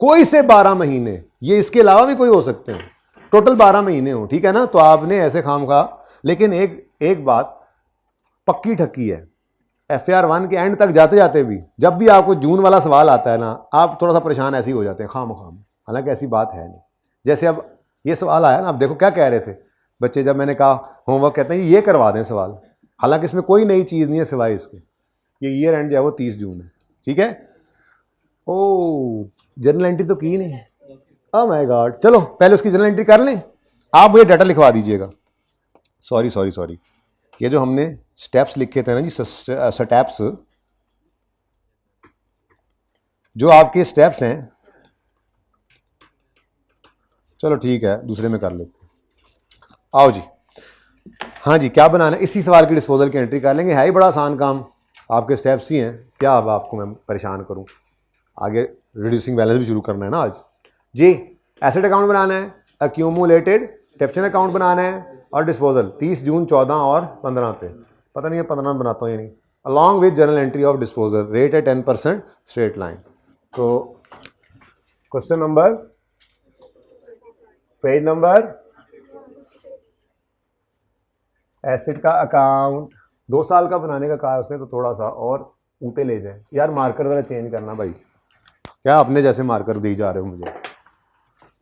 कोई से 12 महीने, ये इसके अलावा भी कोई हो सकते हैं, टोटल 12 महीने हो, ठीक है ना? तो आपने ऐसे खाम खा, लेकिन एक बात पक्की ठक्की है, FR1 के एंड तक जाते जाते भी जब भी आपको जून वाला सवाल आता है ना, आप थोड़ा सा परेशान ऐसे ही हो जाते हैं खाम। हालांकि ऐसी बात है नहीं। जैसे अब ये सवाल आया ना, आप देखो क्या कह रहे थे बच्चे, जब मैंने कहा होमवर्क, कहते हैं ये करवा दें सवाल, हालांकि इसमें कोई नई चीज़ नहीं है सिवाय इसके, ये ईयर एंड जो है वो 30 जून है, ठीक है? ओ, जर्नल एंट्री तो की नहीं, ओह माय गॉड। चलो पहले उसकी जर्नल एंट्री कर लें। आप मुझे डाटा लिखवा दीजिएगा। सॉरी, ये जो हमने स्टेप्स लिखे थे ना जी, स्टेप्स, जो आपके स्टेप्स हैं, चलो ठीक है दूसरे में कर लेते। आओ जी, हाँ जी, क्या बनाना है? इसी सवाल की डिस्पोजल की एंट्री कर लेंगे, है ही बड़ा आसान काम, आपके स्टेप्स ही हैं। क्या अब आपको मैं परेशान करूं? आगे रिड्यूसिंग बैलेंस भी शुरू करना है ना आज जी। एसेट अकाउंट बनाना है, एक्यूमुलेटेड डेप्शन अकाउंट बनाना है, और डिस्पोजल 30 जून 14 और 15 पे, पता नहीं है 15 में बनाता हूँ या नहीं, along with journal entry of disposal, rate है 10% स्ट्रेट लाइन। तो question number, page number, asset का अकाउंट 2 साल का बनाने का कहा है उसने, तो थोड़ा सा और ऊँटे ले जाए यार, मार्कर जरा चेंज करना भाई। क्या अपने जैसे मार्कर दी जा रहे हो मुझे,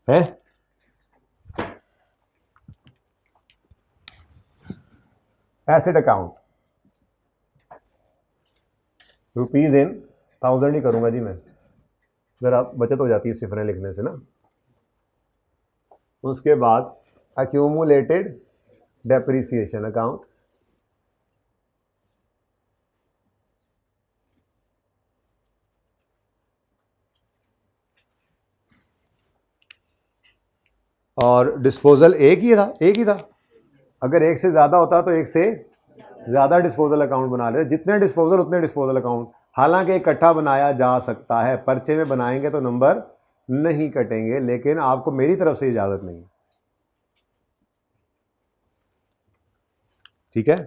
हैं? एसेट अकाउंट रुपीज इन 1000 ही करूंगा जी मैं, जरा बचत हो जाती है सिफरें लिखने से ना। उसके बाद एक्यूमुलेटेड डेप्रिसिएशन अकाउंट, और डिस्पोजल एक ही था। अगर एक से ज़्यादा होता तो एक से ज़्यादा डिस्पोजल अकाउंट बना ले, जितने डिस्पोजल उतने डिस्पोजल अकाउंट। हालांकि इकट्ठा बनाया जा सकता है, पर्चे में बनाएंगे तो नंबर नहीं कटेंगे, लेकिन आपको मेरी तरफ से इजाज़त नहीं है, ठीक है?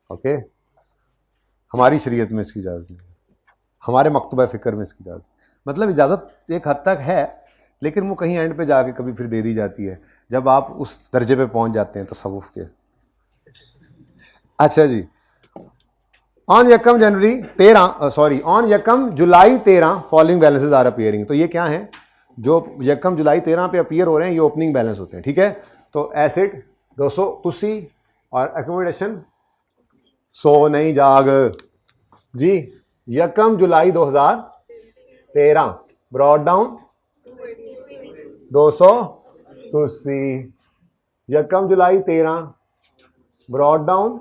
ओके, हमारी शरीयत में इसकी इजाज़त नहीं है, हमारे मकतबा फ़िक्र में इसकी इजाज़त, मतलब इजाज़त एक हद तक है, लेकिन वो कहीं एंड पे जाके कभी फिर दे दी जाती है जब आप उस दर्जे पे पहुंच जाते हैं तसव्वुफ के। अच्छा जी, ऑन यकम जुलाई 13 फॉलोइंग बैलेंसेस आर अपीयरिंग। तो ये क्या है? जो यकम जुलाई 13 पे अपीयर हो रहे हैं ये ओपनिंग बैलेंस होते हैं, ठीक है। तो एसेट 200 तुसी और एकोमोडेशन 100 नहीं जाग जी। यकम जुलाई 2013 ब्रॉड डाउन 200 तुसी, यकम जुलाई 13 ब्रॉड डाउन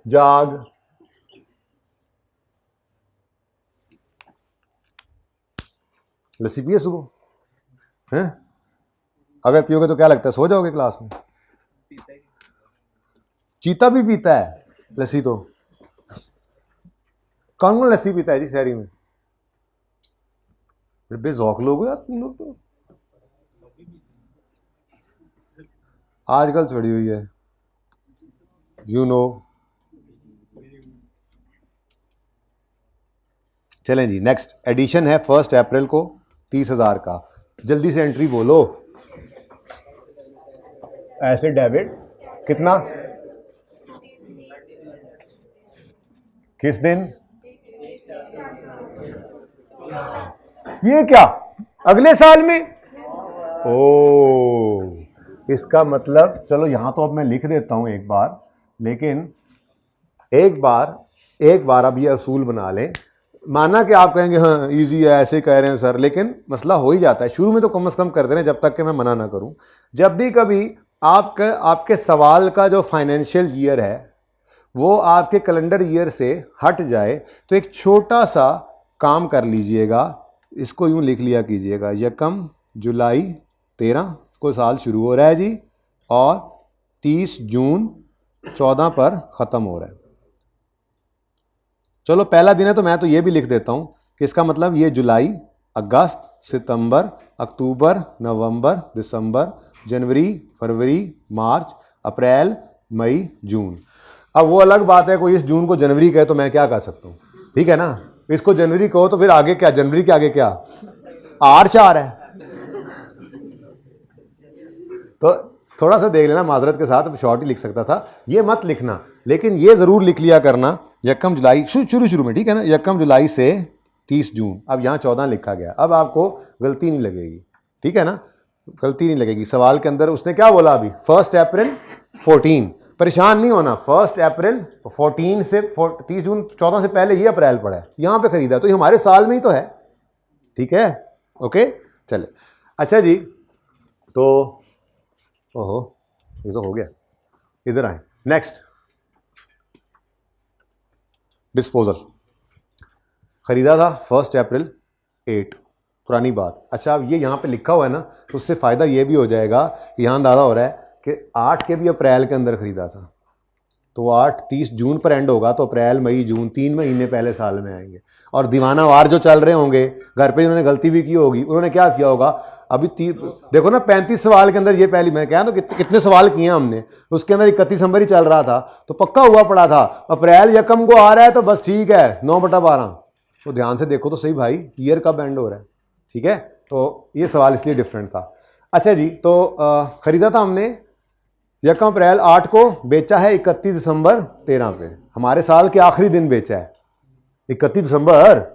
जाग। लस्सी पिए सुबह हैं? अगर पियोगे तो क्या लगता है सो जाओगे क्लास में? चीता भी पीता है लस्सी तो। कौन कौन लस्सी पीता है जी शहरी में? बेजौक लोग हो यार तुम लोग तो। आजकल चढ़ी हुई है यू नो। चलें जी, नेक्स्ट एडिशन है 1 अप्रैल को 30,000 का। जल्दी से एंट्री बोलो। ऐसे डेबिट कितना, किस दिन? ये क्या अगले साल में? ओ, इसका मतलब चलो यहां तो अब मैं लिख देता हूं एक बार, लेकिन एक बार अब ये असूल बना लें। माना कि आप कहेंगे हाँ इजी है ऐसे कह रहे हैं सर, लेकिन मसला हो ही जाता है। शुरू में तो कम से कम करते रहें जब तक कि मैं मना ना करूं। जब भी कभी आपके सवाल का जो फाइनेंशियल ईयर है वो आपके कैलेंडर ईयर से हट जाए तो एक छोटा सा काम कर लीजिएगा, इसको यूं लिख लिया कीजिएगा, यकम जुलाई 13 को साल शुरू हो रहा है जी और 30 जून 14 पर ख़त्म हो रहा है। चलो पहला दिन है तो मैं तो ये भी लिख देता हूं कि इसका मतलब ये जुलाई, अगस्त, सितंबर, अक्टूबर, नवंबर, दिसंबर, जनवरी, फरवरी, मार्च, अप्रैल, मई, जून। अब वो अलग बात है कोई इस जून को जनवरी कहे तो मैं क्या कर सकता हूँ, ठीक है ना। इसको जनवरी कहो तो फिर आगे क्या, जनवरी के आगे क्या R4 है। तो थोड़ा सा देख लेना माजरत के साथ, शॉर्ट ही लिख सकता था, ये मत लिखना, लेकिन ये जरूर लिख लिया करना यकम जुलाई शुरू में, ठीक है ना, यकम जुलाई से 30 जून। अब यहाँ 14 लिखा गया, अब आपको गलती नहीं लगेगी, ठीक है ना, गलती नहीं लगेगी। सवाल के अंदर उसने क्या बोला अभी 1 अप्रैल 14, परेशान नहीं होना, 1 अप्रैल 14 से 30 जून 14 से पहले ये अप्रैल पड़ा है, यहाँ पे खरीदा तो ये हमारे साल में ही तो है, ठीक है, ओके चले। अच्छा जी, तो ओहो ये तो हो गया, इधर आए। नेक्स्ट डिस्पोजल खरीदा था 1 अप्रैल 8, पुरानी बात। अच्छा अब ये यहाँ पे लिखा हुआ है ना, तो उससे फ़ायदा ये भी हो जाएगा कि यहाँ अंदाज़ा हो रहा है कि 8 के भी अप्रैल के अंदर ख़रीदा था, तो 8 30 जून पर एंड होगा, तो अप्रैल मई जून 3 महीने पहले साल में आएंगे। और दीवाना वार जो चल रहे होंगे घर पे, उन्होंने गलती भी की होगी, उन्होंने क्या किया होगा अभी देखो ना 35 सवाल के अंदर ये पहली, मैं कह रहा हूँ कितने सवाल किए हमने, उसके अंदर 31 दिसंबर ही चल रहा था, तो पक्का हुआ पड़ा था अप्रैल यकम को आ रहा है तो बस ठीक है 9/12। तो ध्यान से देखो तो सही भाई, ईयर कब एंड हो रहा है, ठीक है। तो ये सवाल इसलिए डिफरेंट था। अच्छा जी, तो खरीदा था हमने यकम अप्रैल 8 को, बेचा है 31 दिसंबर 13 पे, हमारे साल के आखिरी दिन बेचा है 31 दिसंबर,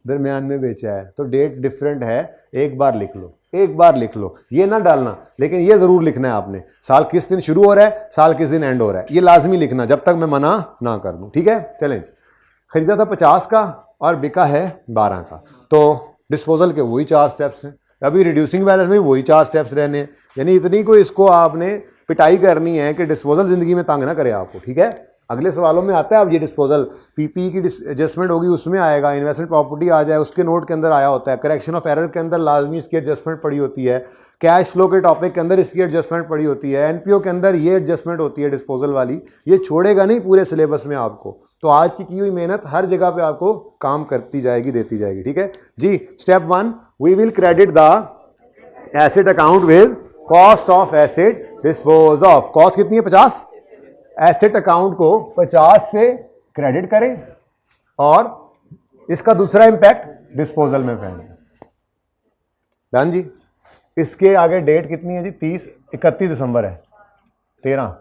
दरमियान में बेचा है, तो डेट डिफरेंट है। एक बार लिख लो, एक बार लिख लो, ये ना डालना, लेकिन ये जरूर लिखना है आपने, साल किस दिन शुरू हो रहा है, साल किस दिन एंड हो रहा है, ये लाजमी लिखना जब तक मैं मना ना कर दूं, ठीक है। चलें, खरीदा था 50 का और बिका है 12 का, तो डिस्पोजल के वही 4 स्टेप्स हैं, अभी रिड्यूसिंग बैलेंस में वही 4 स्टेप्स रहने हैं, यानी इतनी को इसको आपने पिटाई करनी है कि डिस्पोजल जिंदगी में तंग ना करे आपको, ठीक है। अगले सवालों में आता है अब ये डिस्पोजल, पीपी की एडजस्टमेंट होगी उसमें आएगा, इन्वेस्टमेंट प्रॉपर्टी आ जाए उसके नोट के अंदर आया होता है, करेक्शन ऑफ एरर के अंदर लाजमी इसकी एडजस्टमेंट पड़ी होती है, कैश फ्लो के टॉपिक के अंदर इसकी एडजस्टमेंट पड़ी होती है, एनपीओ के अंदर ये एडजस्टमेंट होती है डिस्पोजल वाली, ये छोड़ेगा नहीं पूरे सिलेबस में आपको। तो आज की हुई मेहनत हर जगह पे आपको काम करती जाएगी, देती जाएगी, ठीक है जी। Step 1, we will credit the asset account with cost of asset dispose off. Cost कितनी है 50, एसेट अकाउंट को 50 से क्रेडिट करें और इसका दूसरा इंपैक्ट डिस्पोजल में फैलें। डन जी। इसके आगे डेट कितनी है जी 31 दिसंबर है 13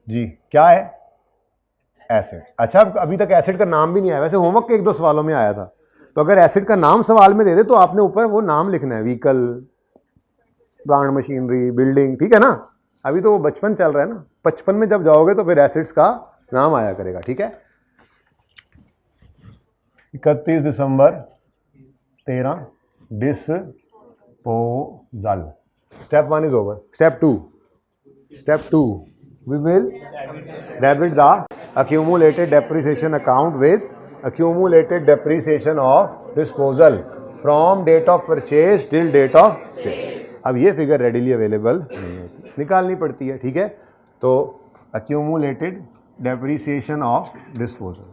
जी, क्या है एसिड। अच्छा, अभी तक एसिड का नाम भी नहीं आया, वैसे होमवर्क के 1-2 सवालों में आया था। तो अगर एसिड का नाम सवाल में दे दे तो आपने ऊपर वो नाम लिखना है, व्हीकल, प्लांट मशीनरी, बिल्डिंग, ठीक है ना। अभी तो वो बचपन चल रहा है ना, 55 में जब जाओगे तो फिर एसिड्स का नाम आया करेगा, ठीक है। 31 दिसंबर 13 disposal. Step 1 is over. Step 2 we will debit the accumulated depreciation account with accumulated depreciation of disposal from date of purchase till date of sale। अब ये फिगर रेडिली अवेलेबल नहीं होती, निकालनी पड़ती है, ठीक है। तो accumulated depreciation of disposal,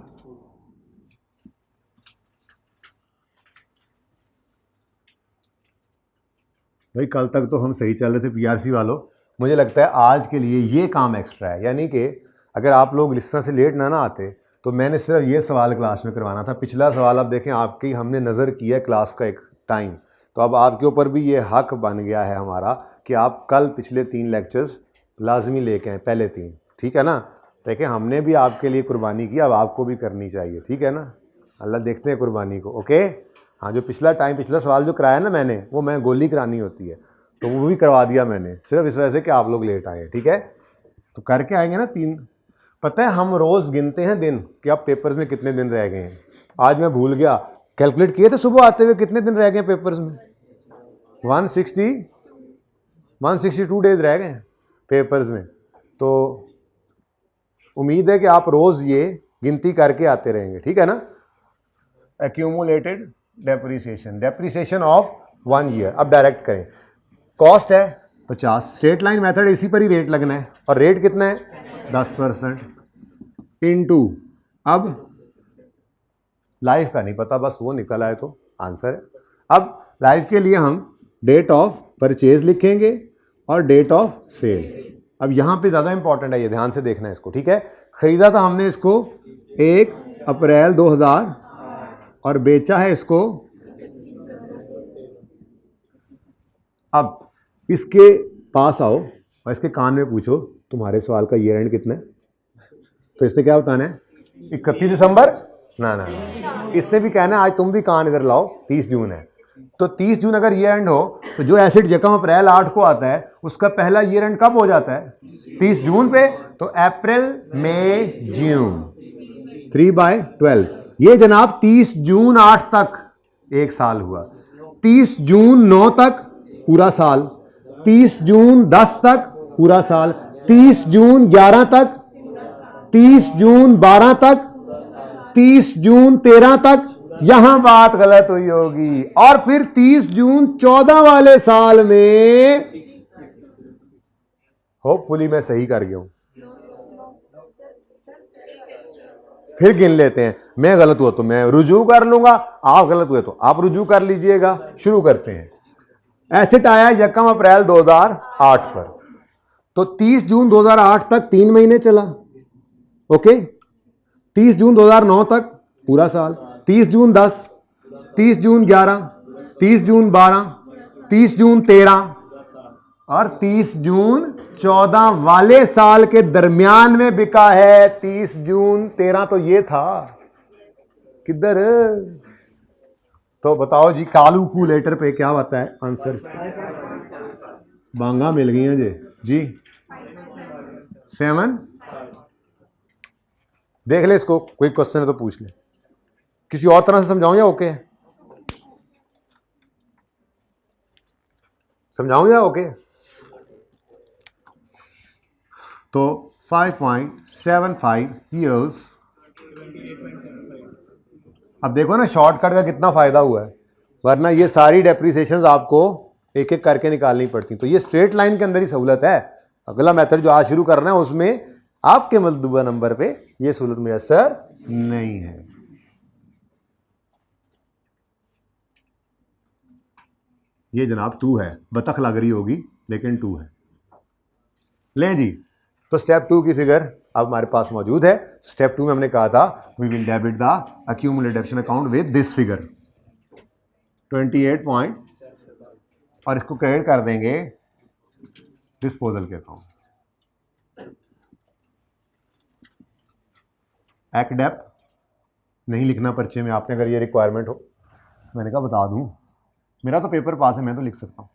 भाई कल तक तो हम सही चल रहे थे पीआरसी वालों, मुझे लगता है आज के लिए ये काम एक्स्ट्रा है। यानी कि अगर आप लोग लिस्टा से लेट ना आते तो मैंने सिर्फ ये सवाल क्लास में करवाना था। पिछला सवाल आप देखें, आपकी हमने नज़र किया है क्लास का एक टाइम, तो अब आपके ऊपर भी ये हक बन गया है हमारा कि आप कल पिछले 3 लेक्चर्स लाजमी लेके आएँ, पहले 3, ठीक है ना। देखें, हमने भी आपके लिए कुर्बानी की, अब आपको भी करनी चाहिए, ठीक है ना। अल्लाह देखते हैं कुर्बानी को, ओके। हाँ, जो पिछला सवाल जो कराया ना मैंने, वो मैं गोली करानी होती है, तो वो भी करवा दिया मैंने, सिर्फ इस वजह से कि आप लोग लेट आए, ठीक है। तो करके आएंगे ना 3। पता है हम रोज़ गिनते हैं दिन कि अब पेपर्स में कितने दिन रह गए हैं। आज मैं भूल गया, कैलकुलेट किए थे सुबह आते हुए कितने दिन रह गए पेपर्स में। 162 डेज रह गए पेपर्स में। तो उम्मीद है कि आप रोज़ ये गिनती करके आते रहेंगे, ठीक है ना। Accumulated depreciation of 1 year. अब डायरेक्ट करें, कॉस्ट है 50, स्ट्रेट लाइन मेथड इसी पर ही रेट लगना है, और रेट कितना है 10% इनटू, अब लाइफ का नहीं पता, बस वो निकल आए तो आंसर है। अब लाइफ के लिए हम डेट ऑफ परचेज लिखेंगे और डेट ऑफ सेल। अब यहाँ पे ज़्यादा इंपॉर्टेंट है, ये ध्यान से देखना है इसको, ठीक है। खरीदा था हमने इसको 1 अप्रैल 2000 और बेचा है इसको, अब इसके पास आओ और इसके कान में पूछो तुम्हारे सवाल का ईयर एंड कितना है, तो इसने क्या बताना है 31 दिसंबर, ना, इसने भी कहना है, आज तुम भी कान इधर लाओ, 30 जून है। तो 30 जून अगर ईयर एंड हो तो जो एसिड यकम अप्रैल 8 को आता है उसका पहला ईयर एंड कब हो जाता है 30 जून पे, तो अप्रैल मई जून 3/12। ये जनाब 30 जून 8 तक 1 साल हुआ, 30 जून 9 तक पूरा साल, 30 जून 10 तक पूरा साल, 30 जून 11 तक, 30 जून 12 तक, 30 जून 13 तक। यहां बात गलत हुई होगी, और फिर 30 जून 14 वाले साल में, होपफुली मैं सही कर गया हूं, फिर गिन लेते हैं। मैं गलत हुआ तो मैं रुजू कर लूंगा, आप गलत हुए तो आप रुजू कर लीजिएगा। शुरू करते हैं। एसिड आया यकम अप्रैल 2008 पर, तो 30 जून 2008 तक 3 महीने चला, ओके। 30 जून 2009 तक पूरा साल, 30 जून 10, 30 जून 11, 30 जून 12, 30 जून 13 और 30 जून 14 वाले साल के दरमियान में बिका है 30 जून 13। तो ये था किधर, तो बताओ जी कैलकुलेटर पे क्या आता है आंसर। बांगा मिल गई हैं जी 7। देख ले इसको, कोई क्वेश्चन है तो पूछ ले, किसी और तरह से समझाऊं या ओके समझाऊं या ओके। तो 5.75 ईयर्स। अब देखो ना शॉर्टकट का कितना फायदा हुआ है, वरना ये सारी डेप्रिसिएशंस आपको एक एक करके निकालनी पड़ती। तो ये स्ट्रेट लाइन के अंदर ही सहूलत है। अगला मेथड जो आज शुरू करना है उसमें आपके मतलूबा नंबर पे ये सहूलत मुयस्सर नहीं है। ये जनाब 2 है, बतख लग रही होगी लेकिन 2 है। लें जी, तो स्टेप 2 की फिगर अब हमारे पास मौजूद है। स्टेप 2 में हमने कहा था we will debit the accumulated depreciation account with this figure 28 और इसको क्रेडिट कर देंगे डिस्पोजल के अकाउंट। एक्डेप नहीं लिखना पर्चे में आपने, अगर ये रिक्वायरमेंट हो। मैंने कहा बता दूं, मेरा तो पेपर पास है, मैं तो लिख सकता हूँ।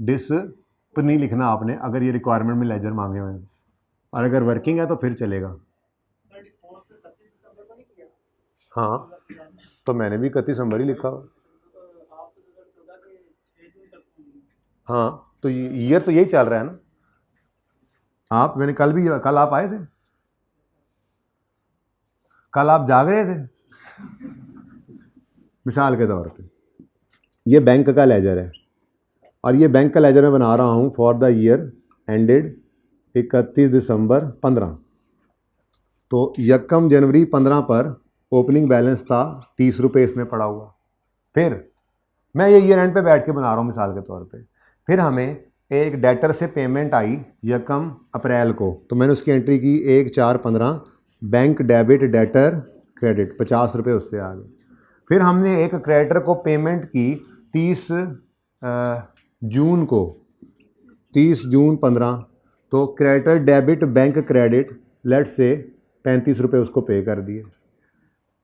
डिस पर नहीं लिखना आपने, अगर ये रिक्वायरमेंट में लेजर मांगे हुए हैं, और अगर वर्किंग है तो फिर चलेगा। हाँ तो मैंने भी 31 दिसंबर ही लिखा हो। हाँ तो ईयर तो यही चल रहा है ना। आप, मैंने कल आप आए थे, कल आप जाग रहे थे मिसाल के तौर पे। ये बैंक का लेजर है, और ये बैंक का लेजर मैं बना रहा हूँ फॉर द ईयर एंडेड 31 दिसंबर 15। तो 1 जनवरी 15 पर ओपनिंग बैलेंस था 30 रुपये इसमें पड़ा हुआ। फिर मैं ये ईयर एंड पे बैठ के बना रहा हूँ मिसाल के तौर पे। फिर हमें एक डेटर से पेमेंट आई 1 अप्रैल को, तो मैंने उसकी एंट्री की 1/4/15 बैंक डेबिट डेटर क्रेडिट 50 रुपये उससे आ गए। फिर हमने एक क्रेडिटर को पेमेंट की 30 जून को, 30 जून 15, तो क्रेडिटर डेबिट बैंक क्रेडिट लेट से 35 रुपये उसको पे कर दिए।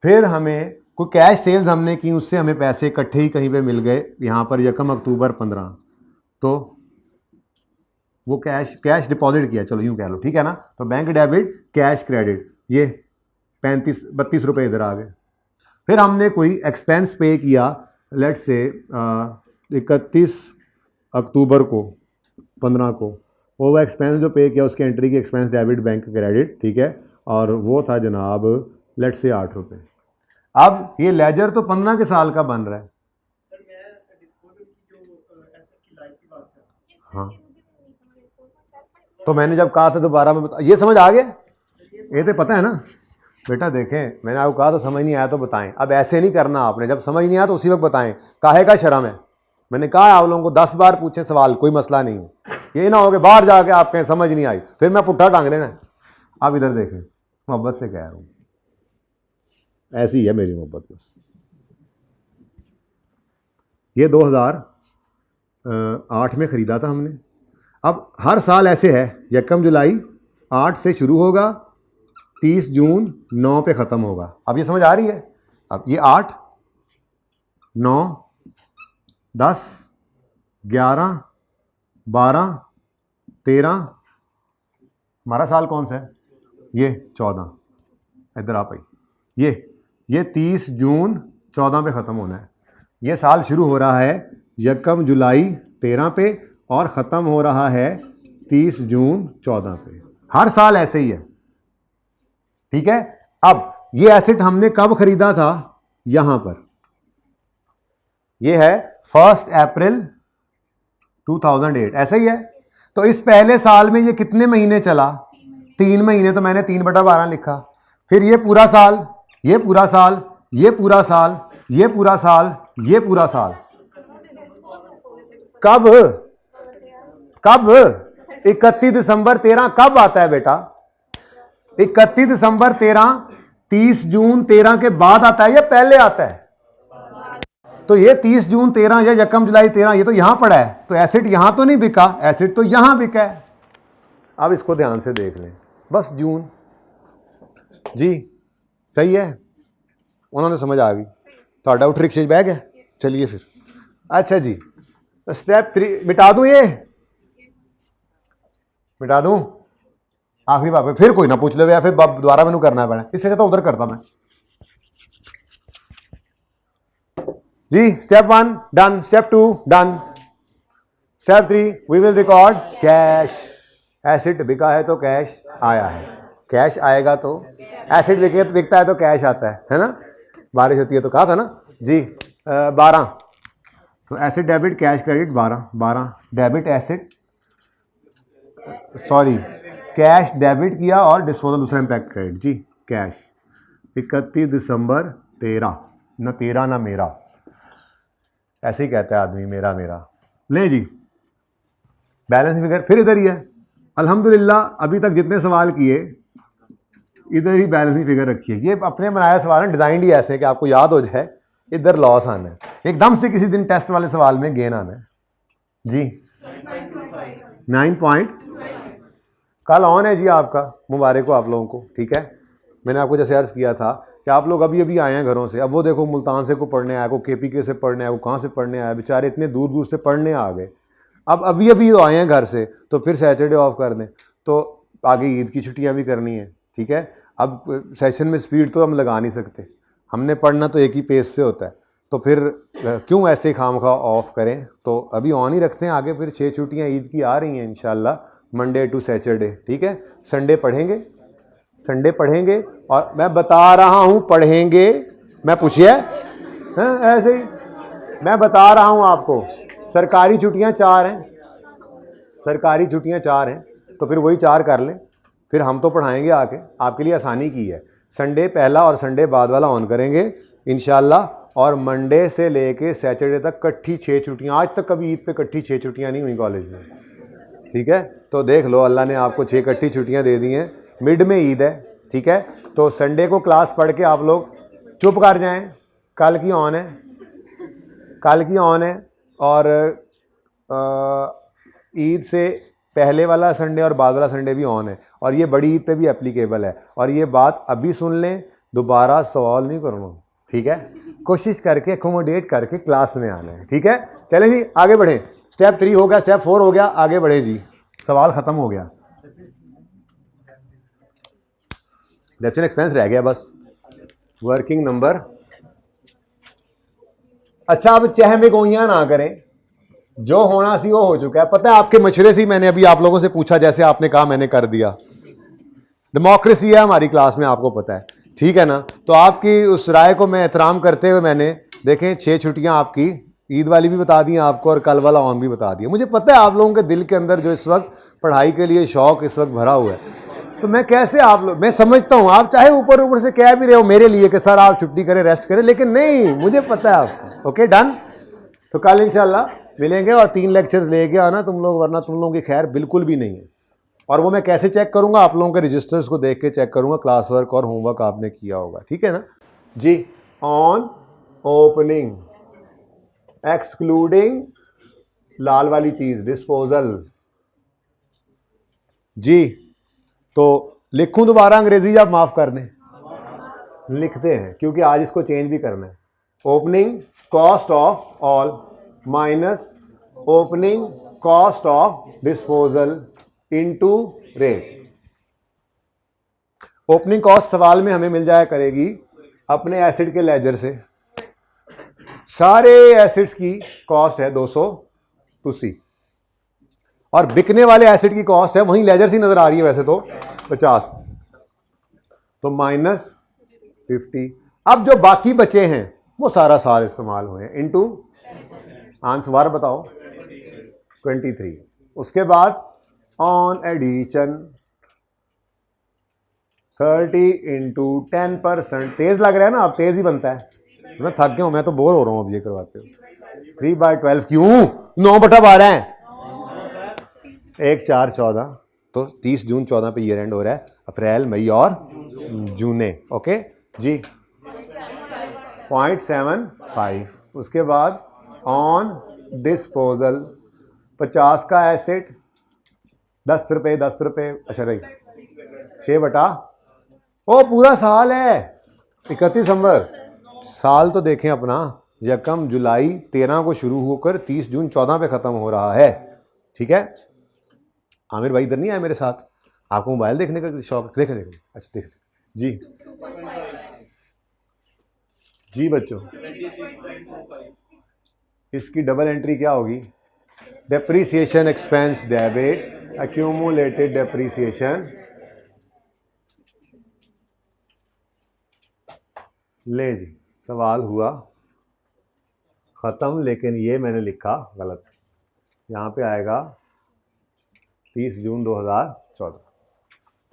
फिर हमें कोई कैश सेल्स हमने की, उससे हमें पैसे इकट्ठे ही कहीं पे मिल गए, यहाँ पर 1 अक्टूबर 15, तो वो कैश डिपॉजिट किया, चलो यूँ कह लो, ठीक है ना। तो बैंक डेबिट कैश क्रेडिट, ये 32 रुपये इधर आ गए। फिर हमने कोई एक्सपेंस पे किया लेट से 31 अक्टूबर को 15 को, वो एक्सपेंस जो पे किया उसकी एंट्री की एक्सपेंस डेबिट बैंक क्रेडिट, ठीक है, और वो था जनाब लेट से 8 रुपये। अब ये लेजर तो 15 के साल का बन रहा है। हाँ तो मैंने जब कहा था दोबारा मैं बता, ये समझ आ गया, ये तो पता है ना बेटा। देखें मैंने आपको कहा तो समझ नहीं आया तो बताएं। अब ऐसे नहीं करना आपने, जब समझ नहीं आया तो उसी वक्त बताएं, काहे का शर्म है। मैंने कहा आप लोगों को 10 बार पूछे सवाल, कोई मसला नहीं है। ये ना हो कि बाहर जाके आप कहें समझ नहीं आई, फिर मैं पुट्ठा टांग देना। आप इधर देखें, मोहब्बत से कह रहा हूँ, ऐसी है मेरी मोहब्बत बस। ये 2008 में ख़रीदा था हमने। अब हर साल ऐसे है, 1 जुलाई 8 से शुरू होगा, 30 जून 9 पे ख़त्म होगा। अब ये समझ आ रही है। अब ये 8, 9, 10, 11, 12, 13, हमारा साल कौन सा है, ये 14, इधर आप आई, ये 30 जून 14 पे ख़त्म होना है। ये साल शुरू हो रहा है 1 जुलाई 13 पे और ख़त्म हो रहा है 30 जून 14 पे। हर साल ऐसे ही है, ठीक है। अब ये एसेट हमने कब खरीदा था, यहां पर ये है 1 अप्रैल 2008, ऐसा ही है। तो इस पहले साल में ये कितने महीने चला, 3 महीने, तो मैंने 3/12 लिखा। फिर ये पूरा साल, ये पूरा साल, ये पूरा साल, ये पूरा साल, ये पूरा साल। कब 31 दिसंबर 13 कब आता है बेटा, 31 दिसंबर 13 30 जून 13 के बाद आता है या पहले आता है। तो ये 30 जून 13 या 1 जुलाई 13 ये तो यहां पड़ा है, तो एसिड यहां तो नहीं बिका, एसिड तो यहां बिका है। अब इसको ध्यान से देख लें, बस जून जी सही है, उन्होंने समझ आ गई, थोड़ा आउट रिक्शे बैग है। चलिए फिर, अच्छा जी स्टेप 3 मिटा दूं, ये मिटा दूं आखिरी बात, फिर कोई ना पूछ ले या फिर दोबारा मैंने करना पड़ा, इससे तो उधर करता मैं जी। Step 1 done, step 2 done, step 3 we will record cash. Asset बिका है तो कैश आया है, कैश आएगा तो एसिड बिकता है तो कैश आता है ना। बारिश होती है तो कहा था ना जी। 12 तो acid debit cash credit 12 debit acid, sorry cash debit किया और डिस्पोजल दूसरा इम्पैक्ट क्रेडिट जी। कैश 31 दिसंबर 13, ना तेरा ना मेरा, ऐसे ही कहता है आदमी, मेरा मेरा। ले जी बैलेंस फिगर फिर इधर ही है। अल्हम्दुलिल्लाह अभी तक जितने सवाल किए इधर ही बैलेंसिंग फिगर रखी है। ये अपने बनाया सवाल है, डिजाइन ही ऐसे है कि आपको याद हो जाए, इधर लॉस आना है, एकदम से किसी दिन टेस्ट वाले सवाल में गेन आना है जी। 9 पॉइंट कल ऑन है जी आपका, मुबारक हो आप लोगों को, ठीक है। मैंने आपको जैसे अर्ज़ किया था कि आप लोग अभी अभी आए हैं घरों से, अब वो देखो मुल्तान से को पढ़ने आया, को KPK से पढ़ने आया, को कहाँ से पढ़ने आया, बेचारे इतने दूर दूर से पढ़ने आ गए, अब अभी अभी आए हैं घर से, तो फिर सैटरडे ऑफ कर दें, तो आगे ईद की छुट्टियाँ भी करनी है, ठीक है। अब सेशन में स्पीड तो हम लगा नहीं सकते, हमने पढ़ना तो एक ही पेस से होता है, तो फिर क्यों ऐसे खामखा ऑफ करें, तो अभी ऑन ही रखते हैं। आगे फिर 6 छुट्टियाँ ईद की आ रही हैं इंशाल्लाह, मंडे टू सैटरडे, ठीक है। संडे पढ़ेंगे और मैं बता रहा हूँ पढ़ेंगे, मैं पूछिए ऐसे ही मैं बता रहा हूँ आपको, सरकारी छुट्टियाँ 4 हैं, तो फिर वही 4 कर लें, फिर हम तो पढ़ाएंगे आके, आपके लिए आसानी की है। संडे पहला और संडे बाद वाला ऑन करेंगे इंशाल्लाह, और मंडे से लेके सैटरडे तक इकट्ठी 6 छुट्टियाँ। आज तक कभी ईद पे इकट्ठी 6 छुट्टियाँ नहीं हुई कॉलेज में, ठीक है। तो देख लो, अल्लाह ने आपको 6 इकट्ठी छुट्टियाँ दे दी हैं, मिड में ईद है, ठीक है। तो संडे को क्लास पढ़ के आप लोग चुप कर जाएं, कल की ऑन है, और ईद से पहले वाला संडे और बाद वाला संडे भी ऑन है, और ये बड़ी ईद पे भी एप्लीकेबल है। और ये बात अभी सुन लें, दोबारा सवाल नहीं करना, ठीक है। कोशिश करके अकोमोडेट करके क्लास में आना है, ठीक है। चलें जी आगे बढ़ें, स्टेप 3 हो गया, स्टेप 4 हो गया, आगे बढ़े जी, सवाल ख़त्म हो गया, लेक्चर एक्सपेंस रह गया बस, वर्किंग नंबर। अच्छा, अब चह में गोइयां ना करें, जो होना सी वो हो चुका है। पता है, आपके मशवरे से मैंने अभी आप लोगों से पूछा, जैसे आपने कहा मैंने कर दिया। डेमोक्रेसी है हमारी क्लास में, आपको पता है, ठीक है ना। तो आपकी उस राय को मैं एहतराम करते हुए मैंने, देखें 6 छुट्टियां आपकी, ईद वाली भी बता दी आपको और कल वाला ऑन भी बता दिया। मुझे पता है आप लोगों के दिल के अंदर जो इस वक्त पढ़ाई के लिए शौक इस वक्त भरा हुआ है, तो मैं कैसे आप लोग, मैं समझता हूँ आप चाहे ऊपर ऊपर से कह भी रहे हो मेरे लिए कि सर आप छुट्टी करें, रेस्ट करें, लेकिन नहीं, मुझे पता है आपको। Okay done. तो कल इंशाल्लाह मिलेंगे और 3 लेक्चर्स लेके आना तुम लोग, वरना तुम लोगों की खैर बिल्कुल भी नहीं है। और वो मैं कैसे चेक करूंगा, आप लोगों के रजिस्टर्स को देख के चेक करूंगा, क्लास वर्क और होमवर्क आपने किया होगा, ठीक है ना जी। ऑन ओपनिंग एक्सक्लूडिंग लाल वाली चीज डिस्पोजल जी। तो लिखूं दोबारा अंग्रेजी, आप माफ कर दें, लिखते हैं क्योंकि आज इसको चेंज भी करना है। Opening cost of all minus opening cost of disposal into rate. Opening cost सवाल में हमें मिल जाया करेगी अपने एसिड के लेजर से, सारे एसिड्स की कॉस्ट है 200 तुसी, और बिकने वाले एसिड की कॉस्ट है, वहीं लेजर सी नजर आ रही है वैसे तो 50, तो -50। अब जो बाकी बचे हैं वो सारा साल इस्तेमाल हुए हैं, इनटू आंसर बताओ 23। उसके बाद ऑन एडिशन 30 इंटू 10%। तेज लग रहा है ना, अब तेज ही बनता है, मैं थक गया हूं, मैं तो बोर हो रहा हूं अब ये करवाते हो। 3/12 क्यों, 9/12 है, 1 4 14, तो 30 जून 14 पे ईयर एंड हो रहा है, अप्रैल मई और जून। ओके जी 0.75। उसके बाद ऑन डिस्पोजल 50 का एसिड 10 रुपये, अच्छा रही 6 ओ पूरा साल है 31 दिसंबर, साल तो देखें अपना, यकम जुलाई 13 को शुरू होकर 30 जून 14 पे खत्म हो रहा है, ठीक है। आमिर भाई इधर नहीं आए मेरे साथ, आपको मोबाइल देखने का शौक, देखें अच्छा देखें जी जी बच्चों, इसकी डबल एंट्री क्या होगी, depreciation expense debit, accumulated depreciation, ले जी सवाल हुआ ख़त्म, लेकिन ये मैंने लिखा गलत, यहाँ पे आएगा 30 जून 2014,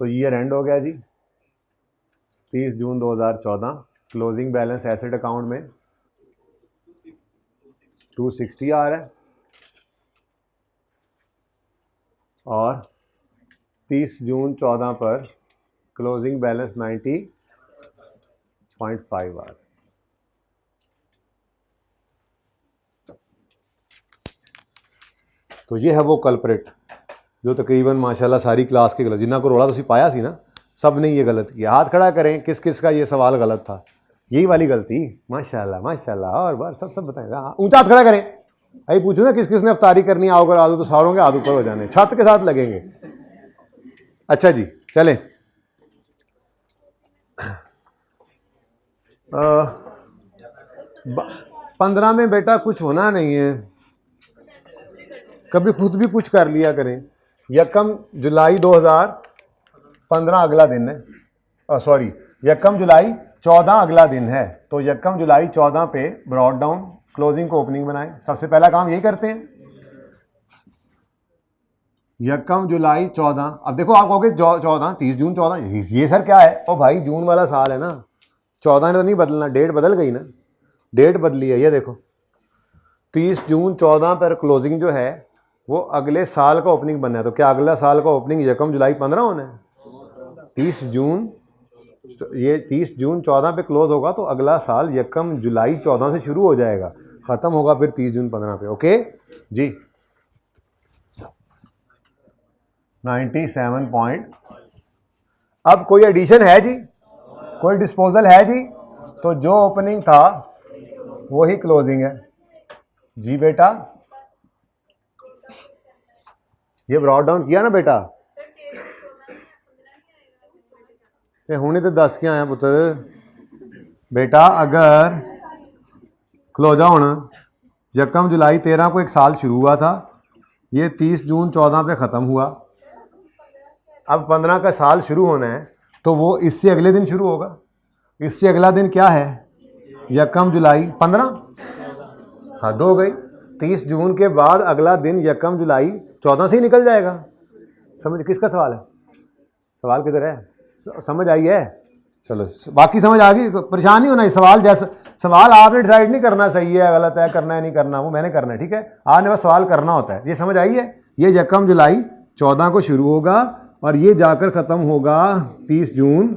तो ईयर एंड हो गया जी 30 जून 2014। क्लोजिंग बैलेंस एसेट अकाउंट में 260 आ रहा है, और 30 जून 14 पर क्लोजिंग बैलेंस 90.5 आ रहा है। तो ये है वो कल्प्रिट जो तकरीबन माशाल्लाह सारी क्लास के, जिन्होंने को रोला तुसी पाया सी ना, सब ने ये गलत किया। हाथ खड़ा करें किस किस का ये सवाल गलत था, यही वाली गलती। माशाल्लाह माशाल्लाह, और बार सब बताएं, ऊंचा हाथ खड़ा करें। भाई पूछो ना किस किस ने अफ्तारी करनी है, आओ अगर आदू तो सारों के हाथ ऊपर हो जाने, छत के साथ लगेंगे। अच्छा जी चलें। 15 में बेटा कुछ होना नहीं है, कभी खुद भी कुछ कर लिया करें। 1 जुलाई 2015 अगला दिन है, सॉरी 1 जुलाई 14 अगला दिन है, तो 1 जुलाई 14 पे ब्रॉड डाउन क्लोजिंग को ओपनिंग बनाएं। सबसे पहला काम यही करते हैं। 1 जुलाई 14, अब देखो आप कहोगे 14 30 जून 14, ये सर क्या है? ओ भाई जून वाला साल है ना, 14 ने तो नहीं बदलना, डेट बदल गई ना, डेट बदली है। ये देखो 30 जून 14 पर क्लोजिंग जो है वो अगले साल का ओपनिंग बनना है। तो क्या अगला साल का ओपनिंग 1 जुलाई 15 होना है? 30 जून, ये 30 जून 14 पे क्लोज होगा तो अगला साल 1 जुलाई 14 से शुरू हो जाएगा, ख़त्म होगा फिर 30 जून 15 पे। ओके जी 97 पॉइंट। अब कोई एडिशन है जी, कोई डिस्पोजल है जी? तो जो ओपनिंग था वही क्लोजिंग है जी बेटा। ये ब्रॉड डाउन किया ना बेटा, ये हुणे तो 10 के आया पुत्र बेटा। अगर क्लोज आउन 1 जुलाई 13 को एक साल शुरू हुआ था, ये 30 जून 14 पे ख़त्म हुआ, अब 15 का साल शुरू होना है तो वो इससे अगले दिन शुरू होगा। इससे अगला दिन क्या है? 1 जुलाई 15, हद हो गई। 30 जून के बाद अगला दिन 1 जुलाई 14 से ही निकल जाएगा। समझ, किसका सवाल है? सवाल किधर है? समझ आई है? चलो बाकी समझ आ गई, परेशान नहीं होना। इस सवाल जैसा सवाल आपने डिसाइड नहीं करना सही है गलत है, करना है नहीं करना, वो मैंने करना है, ठीक है? आपने बस सवाल करना होता है। ये समझ आई है? ये 1 जुलाई 14 को शुरू होगा और ये जाकर ख़त्म होगा 30 जून।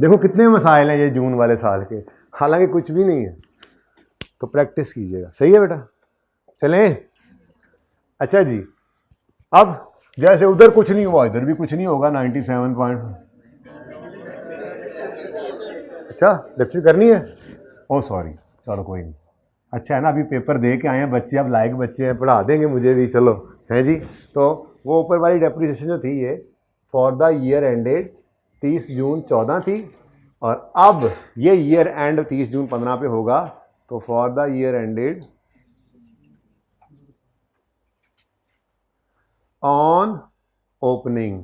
देखो कितने मसाइल हैं ये जून वाले साल के, हालांकि कुछ भी नहीं है, तो प्रैक्टिस कीजिएगा। सही है बेटा? चलें। अच्छा जी, अब जैसे उधर कुछ नहीं हुआ इधर भी कुछ नहीं होगा। 97 पॉइंट। अच्छा लिफ्ट करनी है? ओ सॉरी, चलो कोई नहीं। अच्छा है ना, अभी पेपर दे के आए हैं बच्चे, अब लायक बच्चे हैं, पढ़ा देंगे मुझे भी। चलो है जी। तो वो ऊपर वाली डेप्रिसिएशन जो थी ये फॉर द ईयर एंडेड 30 जून 14 थी, और अब ये ईयर एंड 30 जून 15 पे होगा, तो for the year ended on opening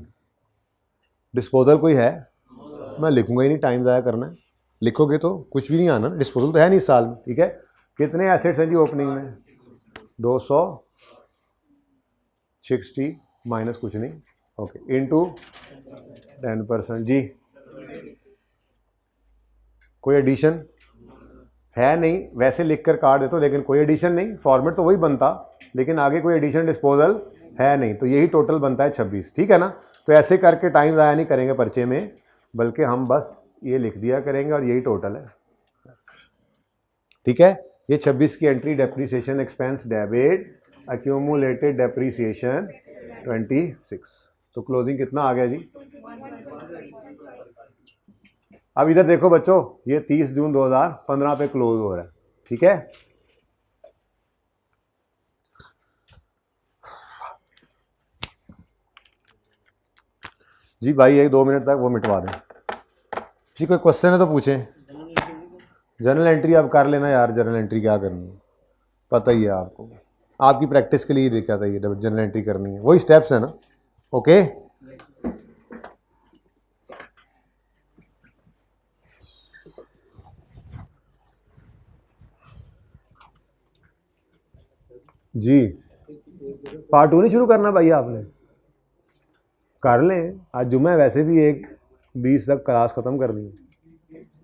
disposal कोई है? मैं लिखूंगा ही नहीं, टाइम ज़ाया करना है। लिखोगे तो कुछ भी नहीं आना, डिस्पोजल तो है नहीं इस साल में, ठीक है? कितने एसेट्स हैं जी ओपनिंग में? 260 माइनस कुछ नहीं, ओके, इनटू 10% जी। कोई एडिशन है नहीं, वैसे लिख कर काट देते, लेकिन कोई एडिशन नहीं, फॉर्मेट तो वही बनता, लेकिन आगे कोई एडिशन डिस्पोजल है नहीं, तो यही टोटल बनता है 26, ठीक है ना? तो ऐसे करके टाइम ज़ाया नहीं करेंगे पर्चे में, बल्कि हम बस ये लिख दिया करेंगे और यही टोटल है, ठीक है? ये 26 की entry depreciation expense debit, accumulated depreciation 26। तो क्लोजिंग कितना आ गया जी? अब इधर देखो बच्चों, ये 30 जून 2015 पे क्लोज हो रहा है, ठीक है? जी भाई 1-2 मिनट तक वो मिटवा दें जी। कोई क्वेश्चन है तो पूछें। जर्नल एंट्री आप कर लेना यार, जर्नल एंट्री क्या करनी है पता ही है आपको, आपकी प्रैक्टिस के लिए ही देखा था ये जर्नल एंट्री करनी है, वही स्टेप्स है ना। ओके जी। पार्ट 2 नहीं शुरू करना भाई? आपने कर लें, आज जुम्मा है, वैसे भी 1:20 तक क्लास ख़त्म करनी है।